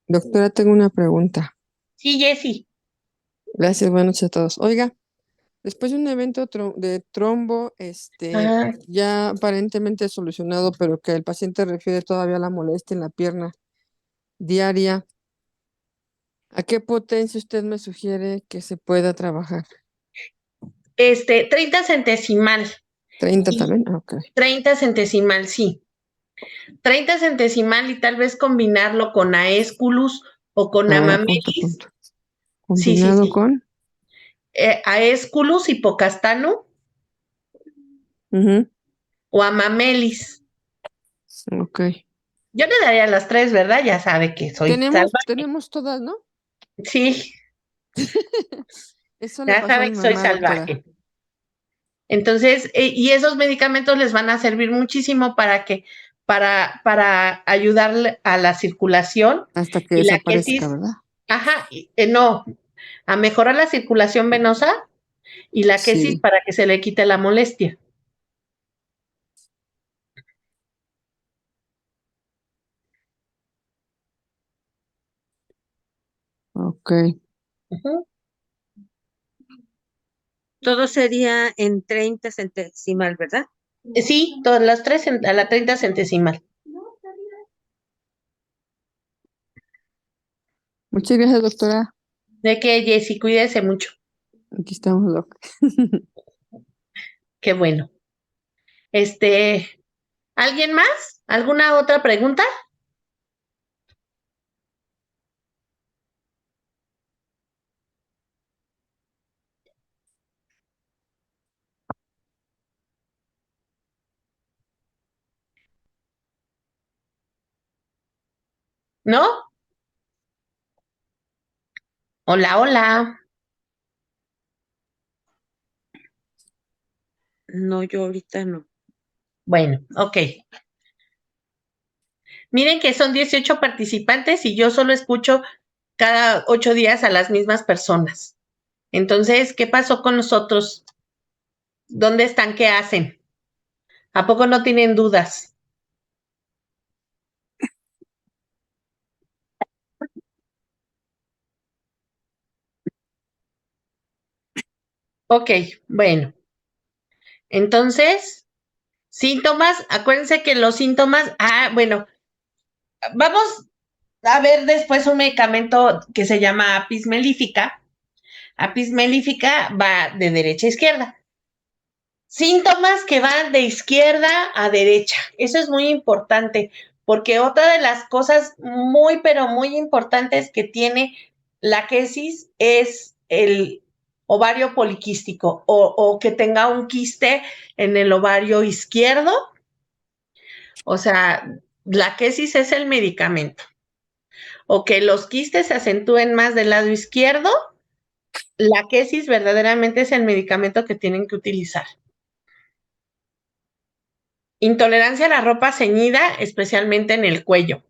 Doctora, tengo una pregunta. Sí, Jessy. Gracias, buenas noches a todos. Oiga, después de un evento de trombo, Ajá. ya aparentemente solucionado, pero que el paciente refiere todavía a la molestia en la pierna diaria, ¿a qué potencia usted me sugiere que se pueda trabajar? 30 centesimal. 30 Y también. Ah, ok. 30 centesimal, sí. 30 centesimal y tal vez combinarlo con Aesculus o con A ver, punto, Amamelis. punto. Sí, sí, Combinado sí. con. Aesculus, Hipocastano Ujú, o Amamelis. ok. Yo le daría las tres, ¿verdad? Ya sabe que soy salvaje. Tenemos todas, ¿no? Sí, Eso le ya pasó a sabe mi que soy mamá, doctora. salvaje. Entonces, y esos medicamentos les van a servir muchísimo para ayudarle a la circulación Hasta que y la desaparezca, quesis, ¿verdad? ajá, no, a mejorar la circulación venosa y la quesis Sí, para que se le quite la molestia. ok. Ujú. Todo sería en 30 centesimal, ¿verdad? Sí, todas las tres a la 30 centesimal. Muchas gracias, doctora. De que Jessy, cuídese mucho. Aquí estamos, doc. Qué bueno. ¿Alguien más? ¿Alguna otra pregunta? ¿No? Hola, hola. No, yo ahorita no. Bueno, ok. Miren que son 18 participantes y yo solo escucho cada 8 días a las mismas personas. Entonces, ¿qué pasó con nosotros? ¿Dónde están? ¿Qué hacen? ¿A poco no tienen dudas? Ok, bueno. Entonces, síntomas, acuérdense que los síntomas, bueno, vamos a ver después un medicamento que se llama apis mellífica. Apis mellífica va de derecha a izquierda. Síntomas que van de izquierda a derecha. Eso es muy importante, porque otra de las cosas muy, pero muy importantes que tiene la quesis es el ovario poliquístico o que tenga un quiste en el ovario izquierdo. O sea, la quesis es el medicamento. O que los quistes se acentúen más del lado izquierdo, la quesis verdaderamente es el medicamento que tienen que utilizar. Intolerancia a la ropa ceñida, especialmente en el cuello.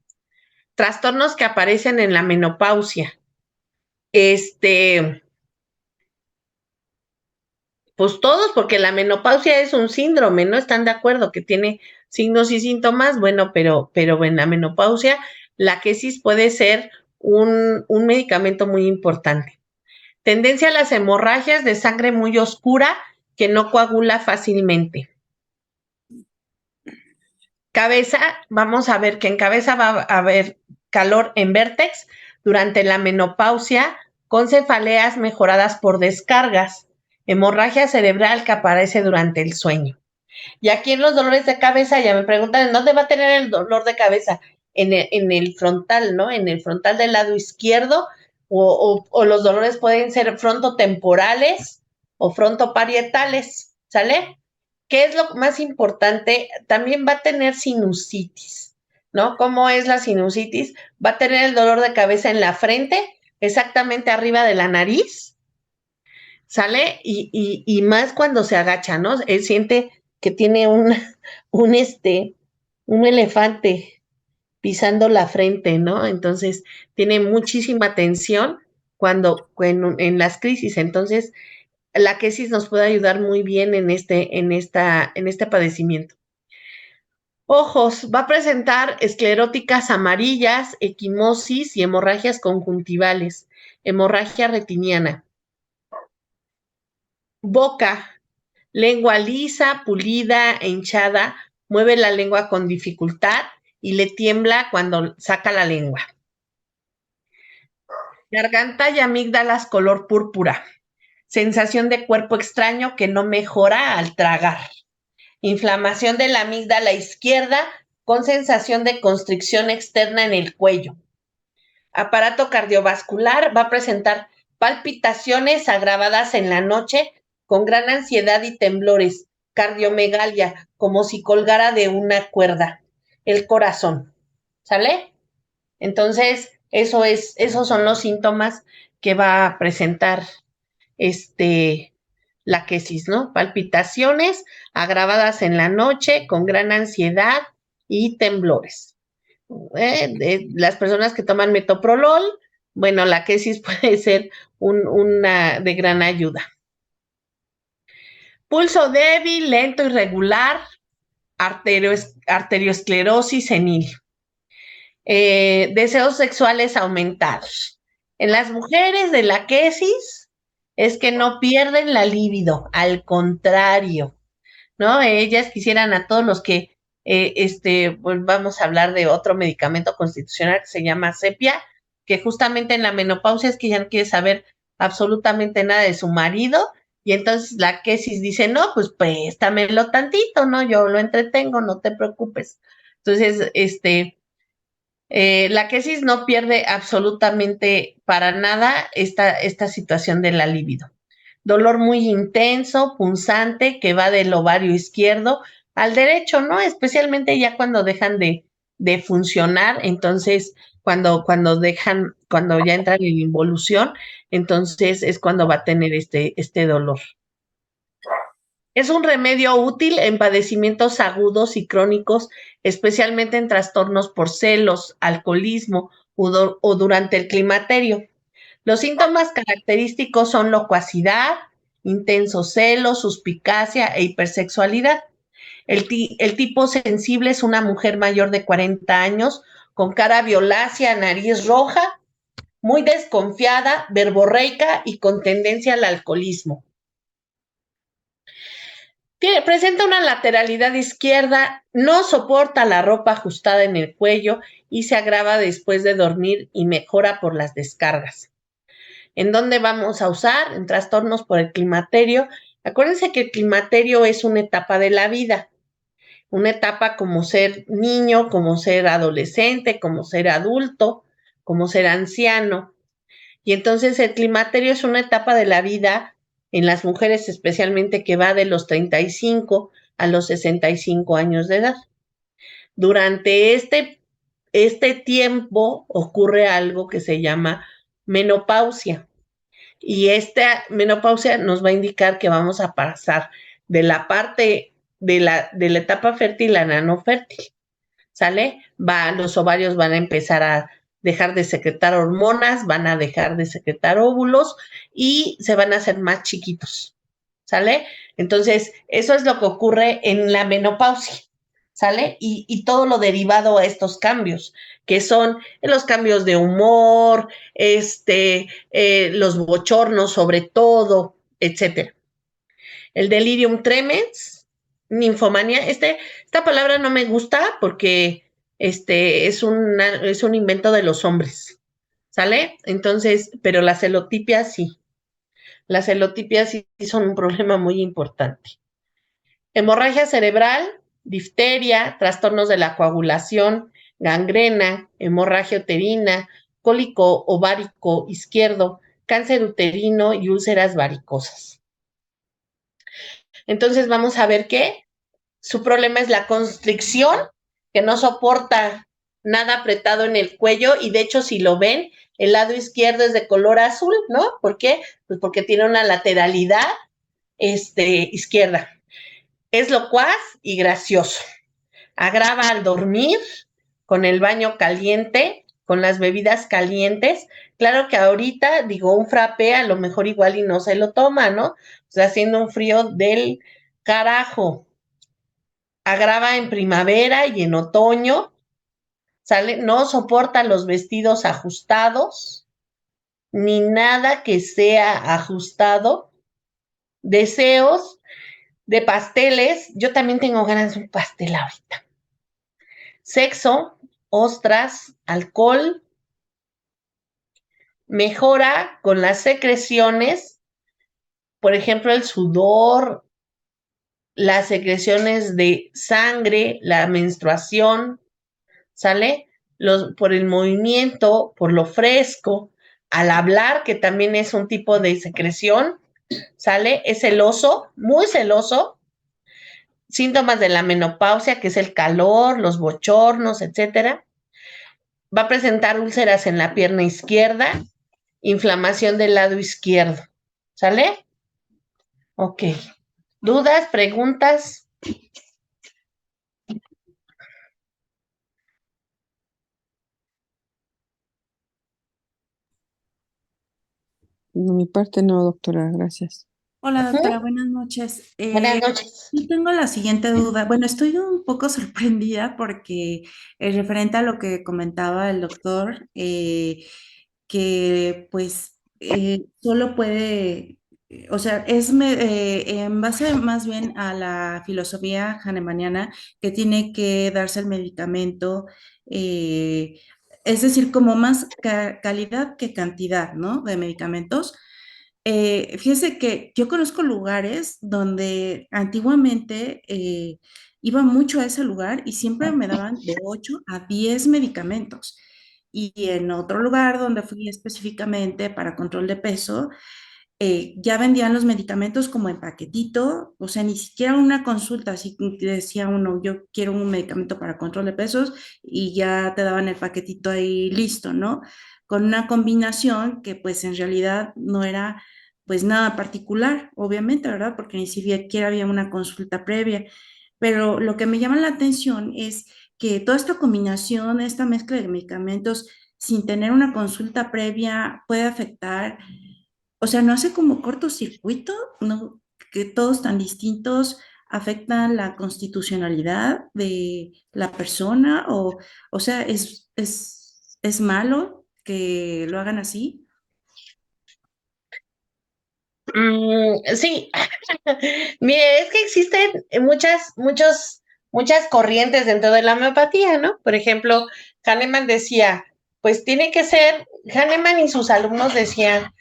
Trastornos que aparecen en la menopausia. Pues todos, porque la menopausia es un síndrome, ¿no? ¿Están de acuerdo que tiene signos y síntomas? Bueno, pero en la menopausia la quesis puede ser un medicamento muy importante. Tendencia a las hemorragias de sangre muy oscura que no coagula fácilmente. Cabeza, vamos a ver que en cabeza va a haber calor en vértex durante la menopausia con cefaleas mejoradas por descargas, hemorragia cerebral que aparece durante el sueño. Y aquí en los dolores de cabeza ya me preguntan, ¿en dónde va a tener el dolor de cabeza? En el frontal, ¿no? En el frontal del lado izquierdo o los dolores pueden ser frontotemporales o frontoparietales, ¿sale? ¿Qué es lo más importante? También va a tener sinusitis, ¿no? ¿Cómo es la sinusitis? Va a tener el dolor de cabeza en la frente, exactamente arriba de la nariz, ¿sale? Y más cuando se agacha, ¿no? Él siente que tiene un elefante pisando la frente, ¿no? Entonces, tiene muchísima tensión en las crisis. Entonces, la quesis nos puede ayudar muy bien en este padecimiento. Ojos, va a presentar escleróticas amarillas, equimosis y hemorragias conjuntivales, hemorragia retiniana. Boca, lengua lisa, pulida e hinchada, mueve la lengua con dificultad y le tiembla cuando saca la lengua. Garganta y amígdalas color púrpura. Sensación de cuerpo extraño que no mejora al tragar. Inflamación de la amígdala izquierda con sensación de constricción externa en el cuello. Aparato cardiovascular va a presentar palpitaciones agravadas en la noche con gran ansiedad y temblores, cardiomegalia, como si colgara de una cuerda, el corazón, ¿sale? Entonces, esos son los síntomas que va a presentar la quesis, ¿no? Palpitaciones agravadas en la noche con gran ansiedad y temblores. Las personas que toman metoprolol, bueno, la quesis puede ser una de gran ayuda. Pulso débil, lento, irregular, arteriosclerosis senil. Deseos sexuales aumentados. En las mujeres de la quesis es que no pierden la libido, al contrario, ¿no? Ellas quisieran a todos los que, pues vamos a hablar de otro medicamento constitucional que se llama Sepia, que justamente en la menopausia es que ya no quiere saber absolutamente nada de su marido, y entonces la quesis dice, no, pues préstamelo tantito, ¿no? Yo lo entretengo, no te preocupes. Entonces, la quesis no pierde absolutamente para nada esta situación de la libido. Dolor muy intenso, punzante, que va del ovario izquierdo al derecho, ¿no? Especialmente ya cuando dejan de funcionar, entonces cuando ya entran en involución, entonces es cuando va a tener este dolor. Es un remedio útil en padecimientos agudos y crónicos, especialmente en trastornos por celos, alcoholismo o durante el climaterio. Los síntomas característicos son locuacidad, intensos celos, suspicacia e hipersexualidad. El tipo sensible es una mujer mayor de 40 años, con cara violácea, nariz roja, muy desconfiada, verborreica y con tendencia al alcoholismo. Presenta una lateralidad izquierda, no soporta la ropa ajustada en el cuello y se agrava después de dormir y mejora por las descargas. ¿En dónde vamos a usar? En trastornos por el climaterio. Acuérdense que el climaterio es una etapa de la vida, una etapa como ser niño, como ser adolescente, como ser adulto, como ser anciano. Y entonces el climaterio es una etapa de la vida en las mujeres especialmente que va de los 35 a los 65 años de edad. Durante este tiempo ocurre algo que se llama menopausia. Y esta menopausia nos va a indicar que vamos a pasar de la parte de la etapa fértil a la no fértil. ¿Sale? Los ovarios van a empezar a dejar de secretar hormonas, van a dejar de secretar óvulos y se van a hacer más chiquitos. ¿Sale? Entonces, eso es lo que ocurre en la menopausia. ¿Sale? Y todo lo derivado a estos cambios, que son los cambios de humor, los bochornos sobre todo, etcétera. El delirium tremens, ninfomanía, esta palabra no me gusta porque es un invento de los hombres, ¿sale? Entonces, pero la celotipia sí. Las celotipias sí son un problema muy importante. Hemorragia cerebral, difteria, trastornos de la coagulación, gangrena, hemorragia uterina, cólico ovárico izquierdo, cáncer uterino y úlceras varicosas. Entonces vamos a ver que su problema es la constricción, que no soporta nada apretado en el cuello y de hecho si lo ven, el lado izquierdo es de color azul, ¿no? ¿Por qué? Pues porque tiene una lateralidad izquierda. Es locuaz y gracioso. Agrava al dormir, con el baño caliente, con las bebidas calientes. Claro que ahorita, digo, un frappé a lo mejor igual y no se lo toma, ¿no? O sea, haciendo un frío del carajo. Agrava en primavera y en otoño, ¿sale? No soporta los vestidos ajustados, ni nada que sea ajustado. Deseos de pasteles, yo también tengo ganas de un pastel ahorita. Sexo, ostras, alcohol, mejora con las secreciones, por ejemplo, el sudor, las secreciones de sangre, la menstruación, ¿sale? Por el movimiento, por lo fresco, al hablar, que también es un tipo de secreción, ¿sale? Es celoso, muy celoso. Síntomas de la menopausia, que es el calor, los bochornos, etcétera. Va a presentar úlceras en la pierna izquierda, inflamación del lado izquierdo, ¿sale? Ok. ¿Dudas, preguntas? De mi parte no, doctora, gracias. Hola, doctora, buenas noches. Buenas noches. Yo tengo la siguiente duda. Bueno, estoy un poco sorprendida porque referente a lo que comentaba el doctor, que pues solo puede, o sea, en base más bien a la filosofía hahnemanniana que tiene que darse el medicamento es decir, como más calidad que cantidad, ¿no? De medicamentos. Fíjese que yo conozco lugares donde antiguamente iba mucho a ese lugar y siempre me daban de 8 a 10 medicamentos. Y en otro lugar donde fui específicamente para control de peso, ya vendían los medicamentos como en paquetito, o sea, ni siquiera una consulta, así que decía uno, yo quiero un medicamento para control de pesos y ya te daban el paquetito ahí listo, ¿no? Con una combinación que pues en realidad no era pues nada particular, obviamente, ¿verdad? Porque ni siquiera había una consulta previa. Pero lo que me llama la atención es que toda esta combinación, esta mezcla de medicamentos sin tener una consulta previa puede afectar, o sea, no hace como cortocircuito, ¿no? Que todos tan distintos afectan la constitucionalidad de la persona, o sea, es malo que lo hagan así. Sí, mire, es que existen muchas corrientes dentro de la homeopatía, ¿no? Por ejemplo, Hahnemann decía, pues tiene que ser, Hahnemann y sus alumnos decían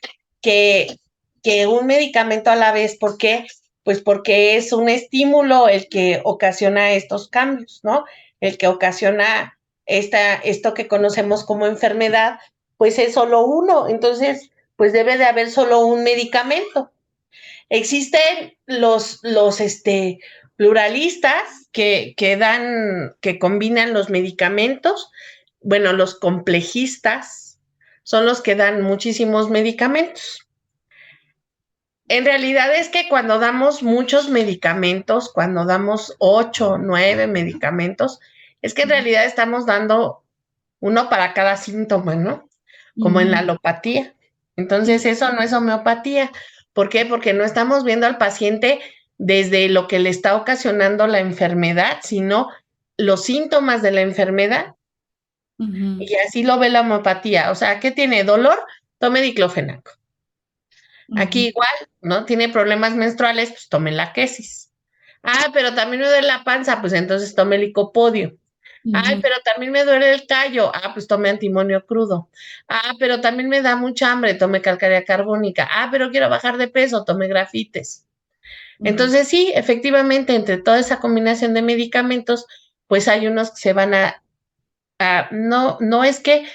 que, que un medicamento a la vez, ¿por qué? Pues porque es un estímulo el que ocasiona estos cambios, ¿no? El que ocasiona esto que conocemos como enfermedad, pues es solo uno, entonces, pues debe de haber solo un medicamento. Existen los pluralistas que combinan los medicamentos. Bueno, los complejistas son los que dan muchísimos medicamentos. En realidad es que cuando damos muchos medicamentos, cuando damos 8, 9 medicamentos, es que en realidad estamos dando uno para cada síntoma, ¿no? Como en la alopatía. Entonces, eso no es homeopatía. ¿Por qué? Porque no estamos viendo al paciente desde lo que le está ocasionando la enfermedad, sino los síntomas de la enfermedad. Y así lo ve la homeopatía. O sea, ¿qué tiene? ¿Dolor? Tome diclofenaco. Aquí igual, ¿no? Tiene problemas menstruales, pues tome la quesis. Pero también me duele la panza, pues entonces tome licopodio. Pero también me duele el callo. Pues tome antimonio crudo. Pero también me da mucha hambre, tome calcárea carbónica. Pero quiero bajar de peso, tome grafites. Entonces sí, efectivamente, entre toda esa combinación de medicamentos, pues hay unos que se van no es que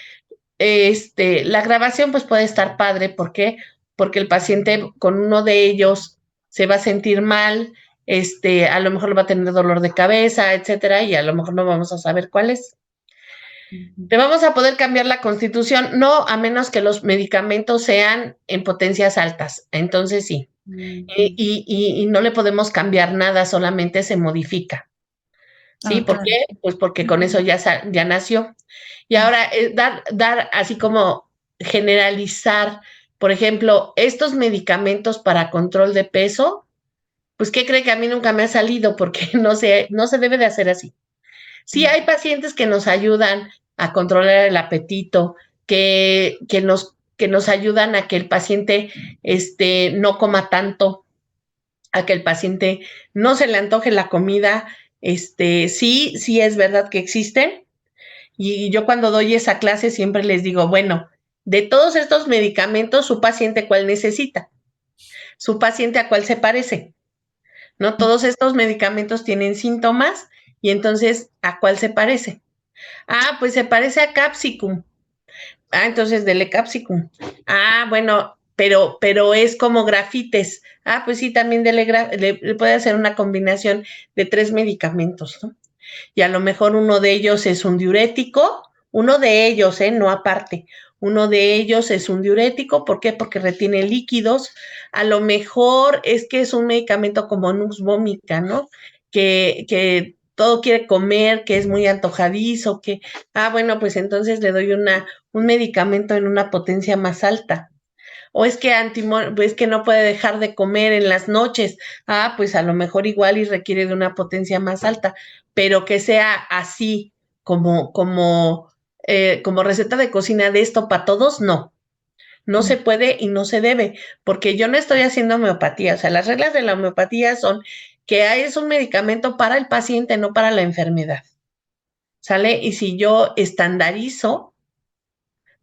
la grabación pues puede estar padre. ¿Por qué? Porque el paciente con uno de ellos se va a sentir mal, a lo mejor va a tener dolor de cabeza, etcétera, y a lo mejor no vamos a saber cuál es. Le vamos a poder cambiar la constitución, no a menos que los medicamentos sean en potencias altas. Entonces sí. Y no le podemos cambiar nada, solamente se modifica. ¿Sí? ¿Por qué? Pues porque con eso ya nació. Y ahora, dar así como generalizar, por ejemplo, estos medicamentos para control de peso, pues, ¿qué cree? Que a mí nunca me ha salido porque no se debe de hacer así. Sí hay pacientes que nos ayudan a controlar el apetito, que nos ayudan a que el paciente no coma tanto, a que el paciente no se le antoje la comida. Sí es verdad que existen. Y yo cuando doy esa clase siempre les digo, bueno, de todos estos medicamentos, ¿su paciente cuál necesita? ¿Su paciente a cuál se parece? ¿No? Todos estos medicamentos tienen síntomas y entonces, ¿a cuál se parece? Pues se parece a Capsicum. Entonces dele Capsicum. Bueno, pero es como grafites. Pues sí, también le puede hacer una combinación de 3 medicamentos, ¿no? Y a lo mejor uno de ellos es un diurético, uno de ellos, no aparte, uno de ellos es un diurético. ¿Por qué? Porque retiene líquidos. A lo mejor es que es un medicamento como Nux vomica, ¿no? Que todo quiere comer, que es muy antojadizo, bueno, pues entonces le doy un medicamento en una potencia más alta. O es que no puede dejar de comer en las noches. Pues a lo mejor igual y requiere de una potencia más alta, pero que sea así como receta de cocina de esto para todos, no. No se puede y no se debe, porque yo no estoy haciendo homeopatía. O sea, las reglas de la homeopatía son que es un medicamento para el paciente, no para la enfermedad. ¿Sale? Y si yo estandarizo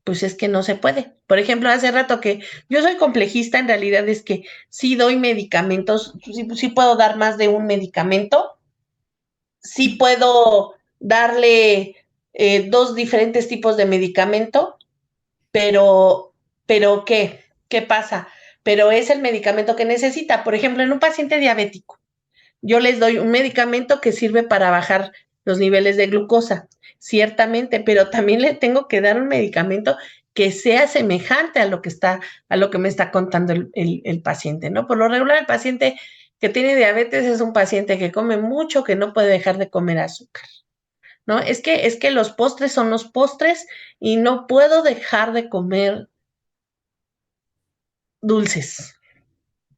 pues es que no se puede. Por ejemplo, hace rato que yo soy complejista, en realidad es que sí doy medicamentos, sí puedo dar más de un medicamento, sí puedo darle 2 diferentes tipos de medicamento, pero, ¿qué pasa? Pero es el medicamento que necesita. Por ejemplo, en un paciente diabético, yo les doy un medicamento que sirve para bajar los niveles de glucosa, ciertamente, pero también le tengo que dar un medicamento que sea semejante a lo que me está contando el paciente, ¿no? Por lo regular, el paciente que tiene diabetes es un paciente que come mucho, que no puede dejar de comer azúcar, ¿no? Es que los postres son los postres y no puedo dejar de comer dulces.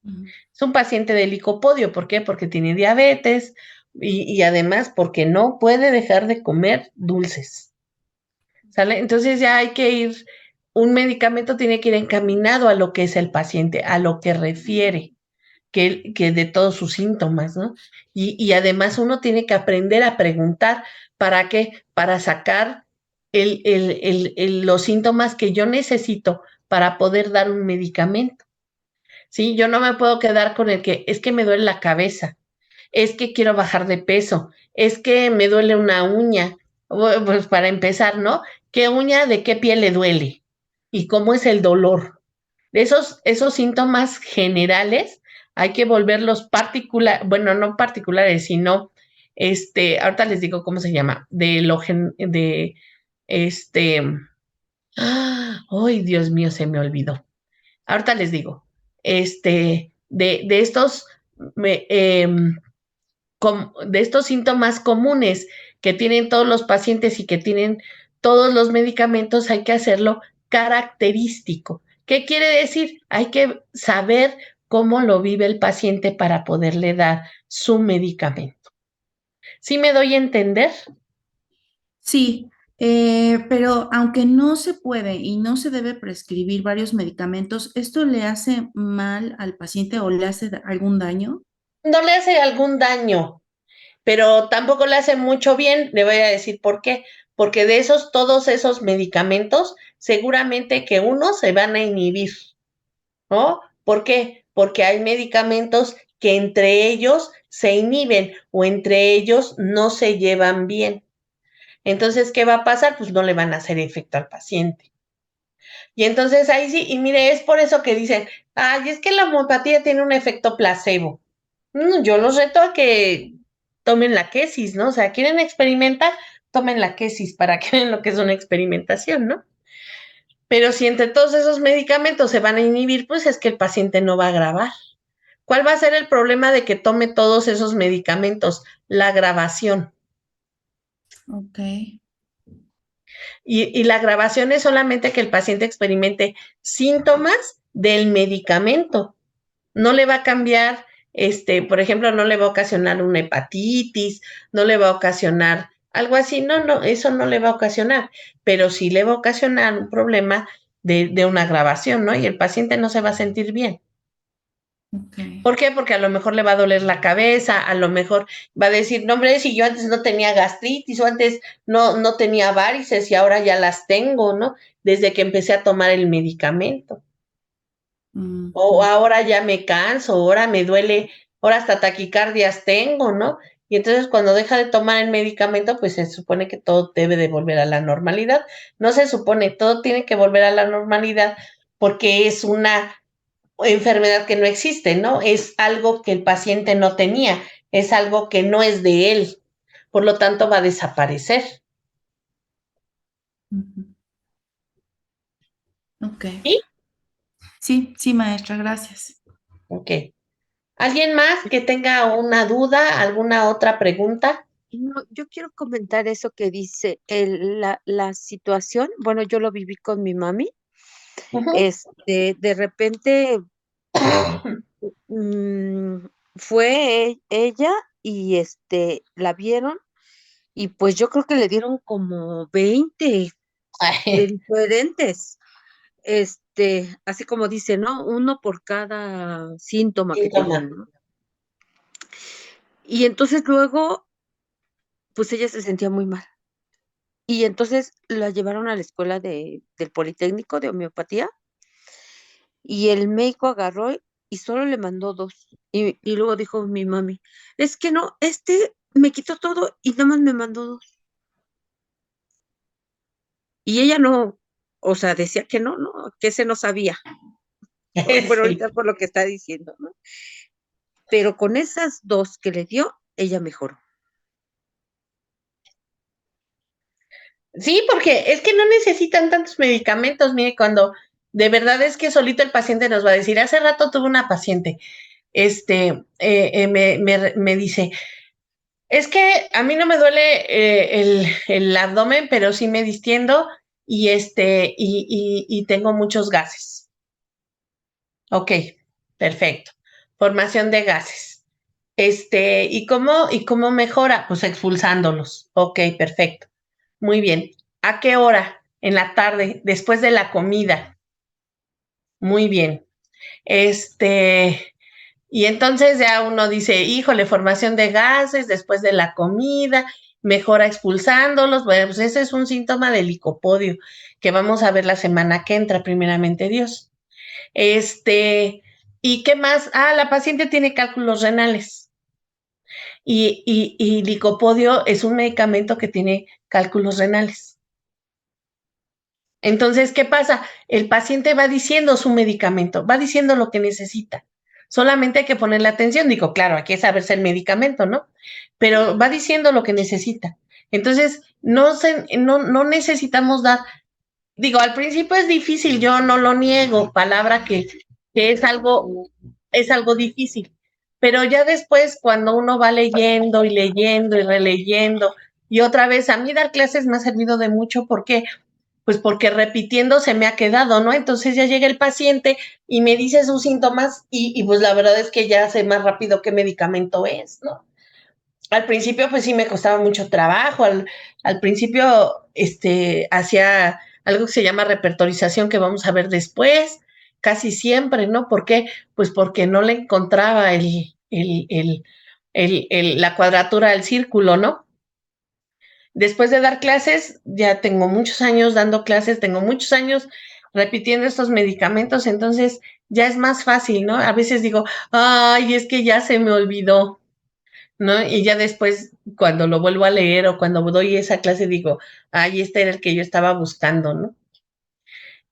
Es un paciente de licopodio, ¿por qué? Porque tiene diabetes y además porque no puede dejar de comer dulces, ¿sale? Entonces ya hay que ir, un medicamento tiene que ir encaminado a lo que es el paciente, a lo que refiere, que de todos sus síntomas, ¿no? Y además uno tiene que aprender a preguntar, ¿para qué? Para sacar los síntomas que yo necesito para poder dar un medicamento. ¿Sí? Yo no me puedo quedar con el que es que me duele la cabeza, es que quiero bajar de peso, es que me duele una uña. Pues para empezar, ¿no? ¿Qué uña de qué piel le duele? ¿Y cómo es el dolor? Esos síntomas generales hay que volverlos particulares, bueno, no particulares, sino, ahorita les digo cómo se llama, este, ay, Dios mío, se me olvidó. Ahorita les digo, de estos, de estos síntomas comunes que tienen todos los pacientes y que tienen todos los medicamentos, hay que hacerlo característico. ¿Qué quiere decir? Hay que saber cómo lo vive el paciente para poderle dar su medicamento. ¿Sí me doy a entender? Sí, pero aunque no se puede y no se debe prescribir varios medicamentos, ¿esto le hace mal al paciente o le hace algún daño? No le hace algún daño, pero tampoco le hace mucho bien. Le voy a decir por qué. Porque de todos esos medicamentos, seguramente que unos se van a inhibir, ¿no? ¿Por qué? Porque hay medicamentos que entre ellos se inhiben o entre ellos no se llevan bien. Entonces, ¿qué va a pasar? Pues no le van a hacer efecto al paciente. Y entonces ahí sí, y mire, es por eso que dicen, ay, es que la homeopatía tiene un efecto placebo. Yo los reto a que tomen la quesis, ¿no? O sea, quieren experimentar, tomen la quesis para que vean lo que es una experimentación, ¿no? Pero si entre todos esos medicamentos se van a inhibir, pues es que el paciente no va a grabar. ¿Cuál va a ser el problema de que tome todos esos medicamentos? La grabación. Ok. Y la grabación es solamente que el paciente experimente síntomas del medicamento. No le va a cambiar, por ejemplo, no le va a ocasionar una hepatitis, no le va a ocasionar algo así. No, eso no le va a ocasionar, pero sí le va a ocasionar un problema de una grabación, ¿no? Y el paciente no se va a sentir bien. Ok. ¿Por qué? Porque a lo mejor le va a doler la cabeza, a lo mejor va a decir, no, hombre, si yo antes no tenía gastritis o antes no tenía varices y ahora ya las tengo, ¿no? Desde que empecé a tomar el medicamento. O ahora ya me canso, ahora me duele, ahora hasta taquicardias tengo, ¿no? Y entonces cuando deja de tomar el medicamento, pues se supone que todo debe de volver a la normalidad. No se supone, todo tiene que volver a la normalidad porque es una enfermedad que no existe, ¿no? Es algo que el paciente no tenía, es algo que no es de él, por lo tanto va a desaparecer. Ok. ¿Sí? Sí, maestra, gracias. Ok. ¿Alguien más que tenga una duda, alguna otra pregunta? No, yo quiero comentar eso que dice la situación. Bueno, yo lo viví con mi mami. Ujú. De repente mm, fue ella y la vieron y pues yo creo que le dieron como 20 de Ay, diferentes. Así como dice, ¿no? Uno por cada síntoma que síntoma. tenían, ¿no? Y entonces luego, pues ella se sentía muy mal. Y entonces la llevaron a la escuela del Politécnico de homeopatía y el médico agarró y solo le mandó 2. Y luego dijo mi mami, es que no, me quitó todo y nada más me mandó 2. Y ella no, o sea, decía que no, que ese no sabía. Bueno, Sí. ahorita por lo que está diciendo, ¿no? Pero con esas 2 que le dio, ella mejoró. Sí, porque es que no necesitan tantos medicamentos. Mire, cuando de verdad es que solito el paciente nos va a decir, hace rato tuve una paciente, me dice, es que a mí no me duele el abdomen, pero sí me distiendo y tengo muchos gases. Ok, perfecto. Formación de gases. ¿Y cómo mejora? Pues expulsándolos. Ok, perfecto. Muy bien. ¿A qué hora? En la tarde, después de la comida. Muy bien. Y entonces ya uno dice, híjole, formación de gases después de la comida, mejora expulsándolos. Bueno, pues ese es un síntoma del licopodio que vamos a ver la semana que entra, primeramente Dios. ¿Y qué más? La paciente tiene cálculos renales. Y licopodio es un medicamento que tiene cálculos renales. Entonces, ¿qué pasa? El paciente va diciendo su medicamento, va diciendo lo que necesita. Solamente hay que ponerle atención. Digo, claro, hay que saberse el medicamento, ¿no? Pero va diciendo lo que necesita. Entonces, no necesitamos dar. Digo, al principio es difícil, yo no lo niego, palabra que es algo difícil. Pero ya después, cuando uno va leyendo y leyendo y releyendo, y otra vez, a mí dar clases me ha servido de mucho. ¿Por qué? Pues porque repitiendo se me ha quedado, ¿no? Entonces ya llega el paciente y me dice sus síntomas y pues la verdad es que ya sé más rápido qué medicamento es, ¿no? Al principio pues sí me costaba mucho trabajo, al principio hacía algo que se llama repertorización que vamos a ver después, casi siempre, ¿no? ¿Por qué? Pues porque no le encontraba la cuadratura del círculo, ¿no? Después de dar clases, ya tengo muchos años dando clases, tengo muchos años repitiendo estos medicamentos, entonces ya es más fácil, ¿no? A veces digo, ay, es que ya se me olvidó, ¿no? Y ya después, cuando lo vuelvo a leer o cuando doy esa clase, digo, ay, este era el que yo estaba buscando, ¿no?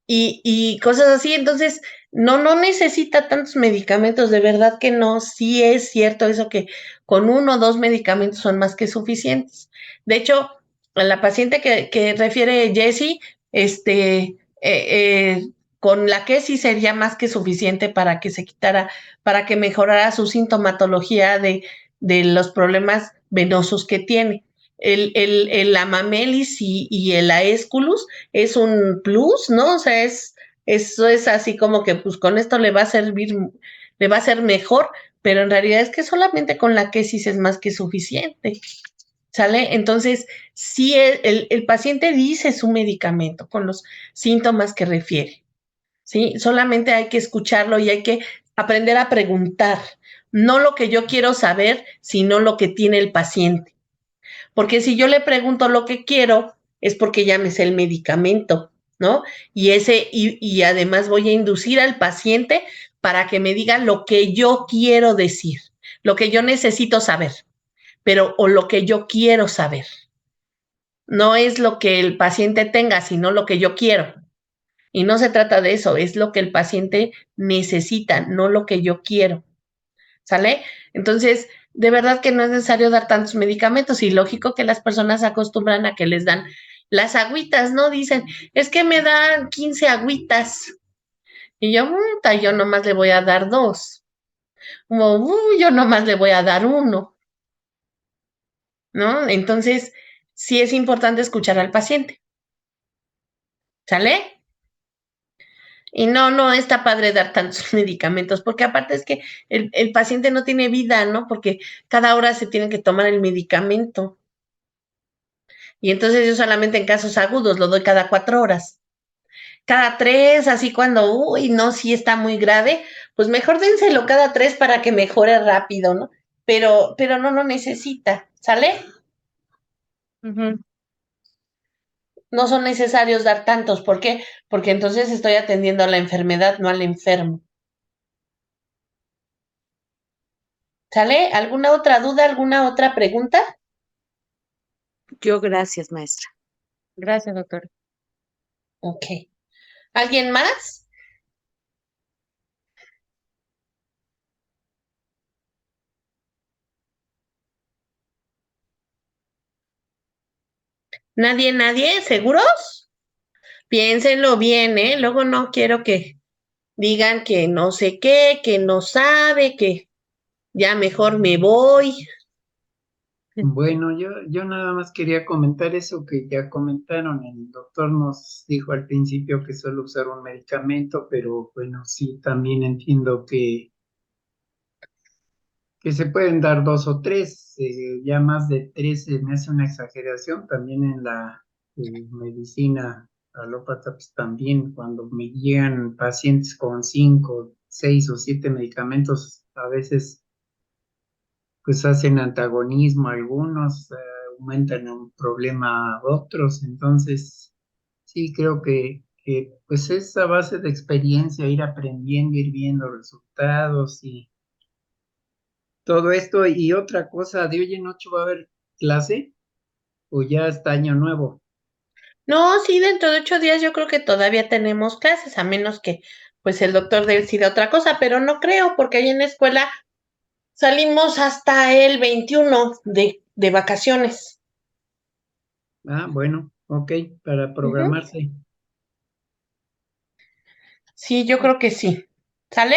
Y cosas así, entonces no necesita tantos medicamentos, de verdad que no, sí es cierto eso que con 1 o 2 medicamentos son más que suficientes. De hecho, a la paciente que refiere Jessie, con la que sí sería más que suficiente para que se quitara, para que mejorara su sintomatología de los problemas venosos que tiene. El Amamelis y el Aesculus es un plus, ¿no? O sea, eso es así como que pues con esto le va a servir, le va a ser mejor, pero en realidad es que solamente con la quesis es más que suficiente, ¿sale? Entonces, sí, el paciente dice su medicamento con los síntomas que refiere, ¿sí? Solamente hay que escucharlo y hay que aprender a preguntar, no lo que yo quiero saber, sino lo que tiene el paciente. Porque si yo le pregunto lo que quiero, es porque ya me sé el medicamento, ¿no? Y además voy a inducir al paciente para que me diga lo que yo quiero decir, lo que yo necesito saber, o lo que yo quiero saber. No es lo que el paciente tenga, sino lo que yo quiero. Y no se trata de eso, es lo que el paciente necesita, no lo que yo quiero. ¿Sale? Entonces, de verdad que no es necesario dar tantos medicamentos y lógico que las personas se acostumbran a que les dan las agüitas, ¿no? Dicen, es que me dan 15 agüitas. Y yo nomás le voy a dar 2. Como, yo nomás le voy a dar 1, ¿no? Entonces, sí es importante escuchar al paciente. ¿Sale? Y no está padre dar tantos medicamentos, porque aparte es que el paciente no tiene vida, ¿no? Porque cada hora se tiene que tomar el medicamento. Y entonces yo solamente en casos agudos lo doy cada 4 horas. Cada 3, así cuando, no, sí está muy grave, pues mejor dénselo cada 3 para que mejore rápido, ¿no? Pero no necesita, ¿sale? Ujú. no son necesarios dar tantos. ¿Por qué? Porque entonces estoy atendiendo a la enfermedad, no al enfermo. ¿Sale? ¿Alguna otra duda, alguna otra pregunta? Yo, gracias, maestra. Gracias, doctora. Ok. ¿Alguien más? ¿Nadie? ¿Seguros? Piénsenlo bien, ¿eh? Luego no quiero que digan que no sé qué, que no sabe, que ya mejor me voy. Bueno, yo nada más quería comentar eso que ya comentaron. El doctor nos dijo al principio que suele usar un medicamento, pero bueno, sí, también entiendo que se pueden dar dos o tres. Ya más de tres se me hace una exageración. También en la medicina alópata, pues también cuando me llegan pacientes con cinco, seis o siete medicamentos, a veces pues hacen antagonismo algunos, aumentan un problema a otros. Entonces sí creo que pues es a base de experiencia, ir aprendiendo, ir viendo resultados y todo esto. Y otra cosa, ¿de hoy en ocho va a haber clase o ya está año nuevo? No, sí, dentro de 8 días yo creo que todavía tenemos clases, a menos que pues el doctor decida otra cosa, pero no creo, porque ahí en la escuela salimos hasta el 21 de vacaciones. Ah, bueno, ok, para Ujú. programarse. Sí, yo creo que sí. ¿Sale?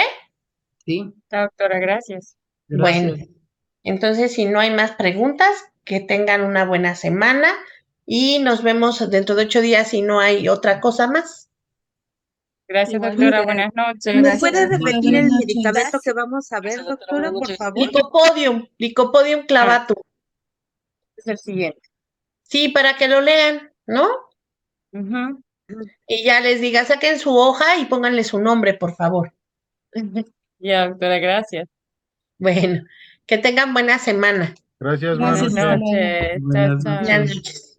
Sí, Doctora, gracias. Bueno, gracias. entonces si no hay más preguntas, que tengan una buena semana y nos vemos dentro de 8 días si no hay otra cosa más. Gracias, doctora. Igualmente. Buenas noches. ¿Me puede Gracias, doctora. repetir el Buenas medicamento noches. que vamos a ver, doctora, por favor? Licopodium Ah, clavatum. es el siguiente. Sí, para que lo lean, ¿no? Ujú. Y ya les diga, saquen su hoja y pónganle su nombre, por favor. Ya, doctora, gracias. Bueno, que tengan buena semana. Gracias, buenas Buenas Gracias, hasta noches. luego. noches. Chao, Buenas chao. Buenas noches. noches.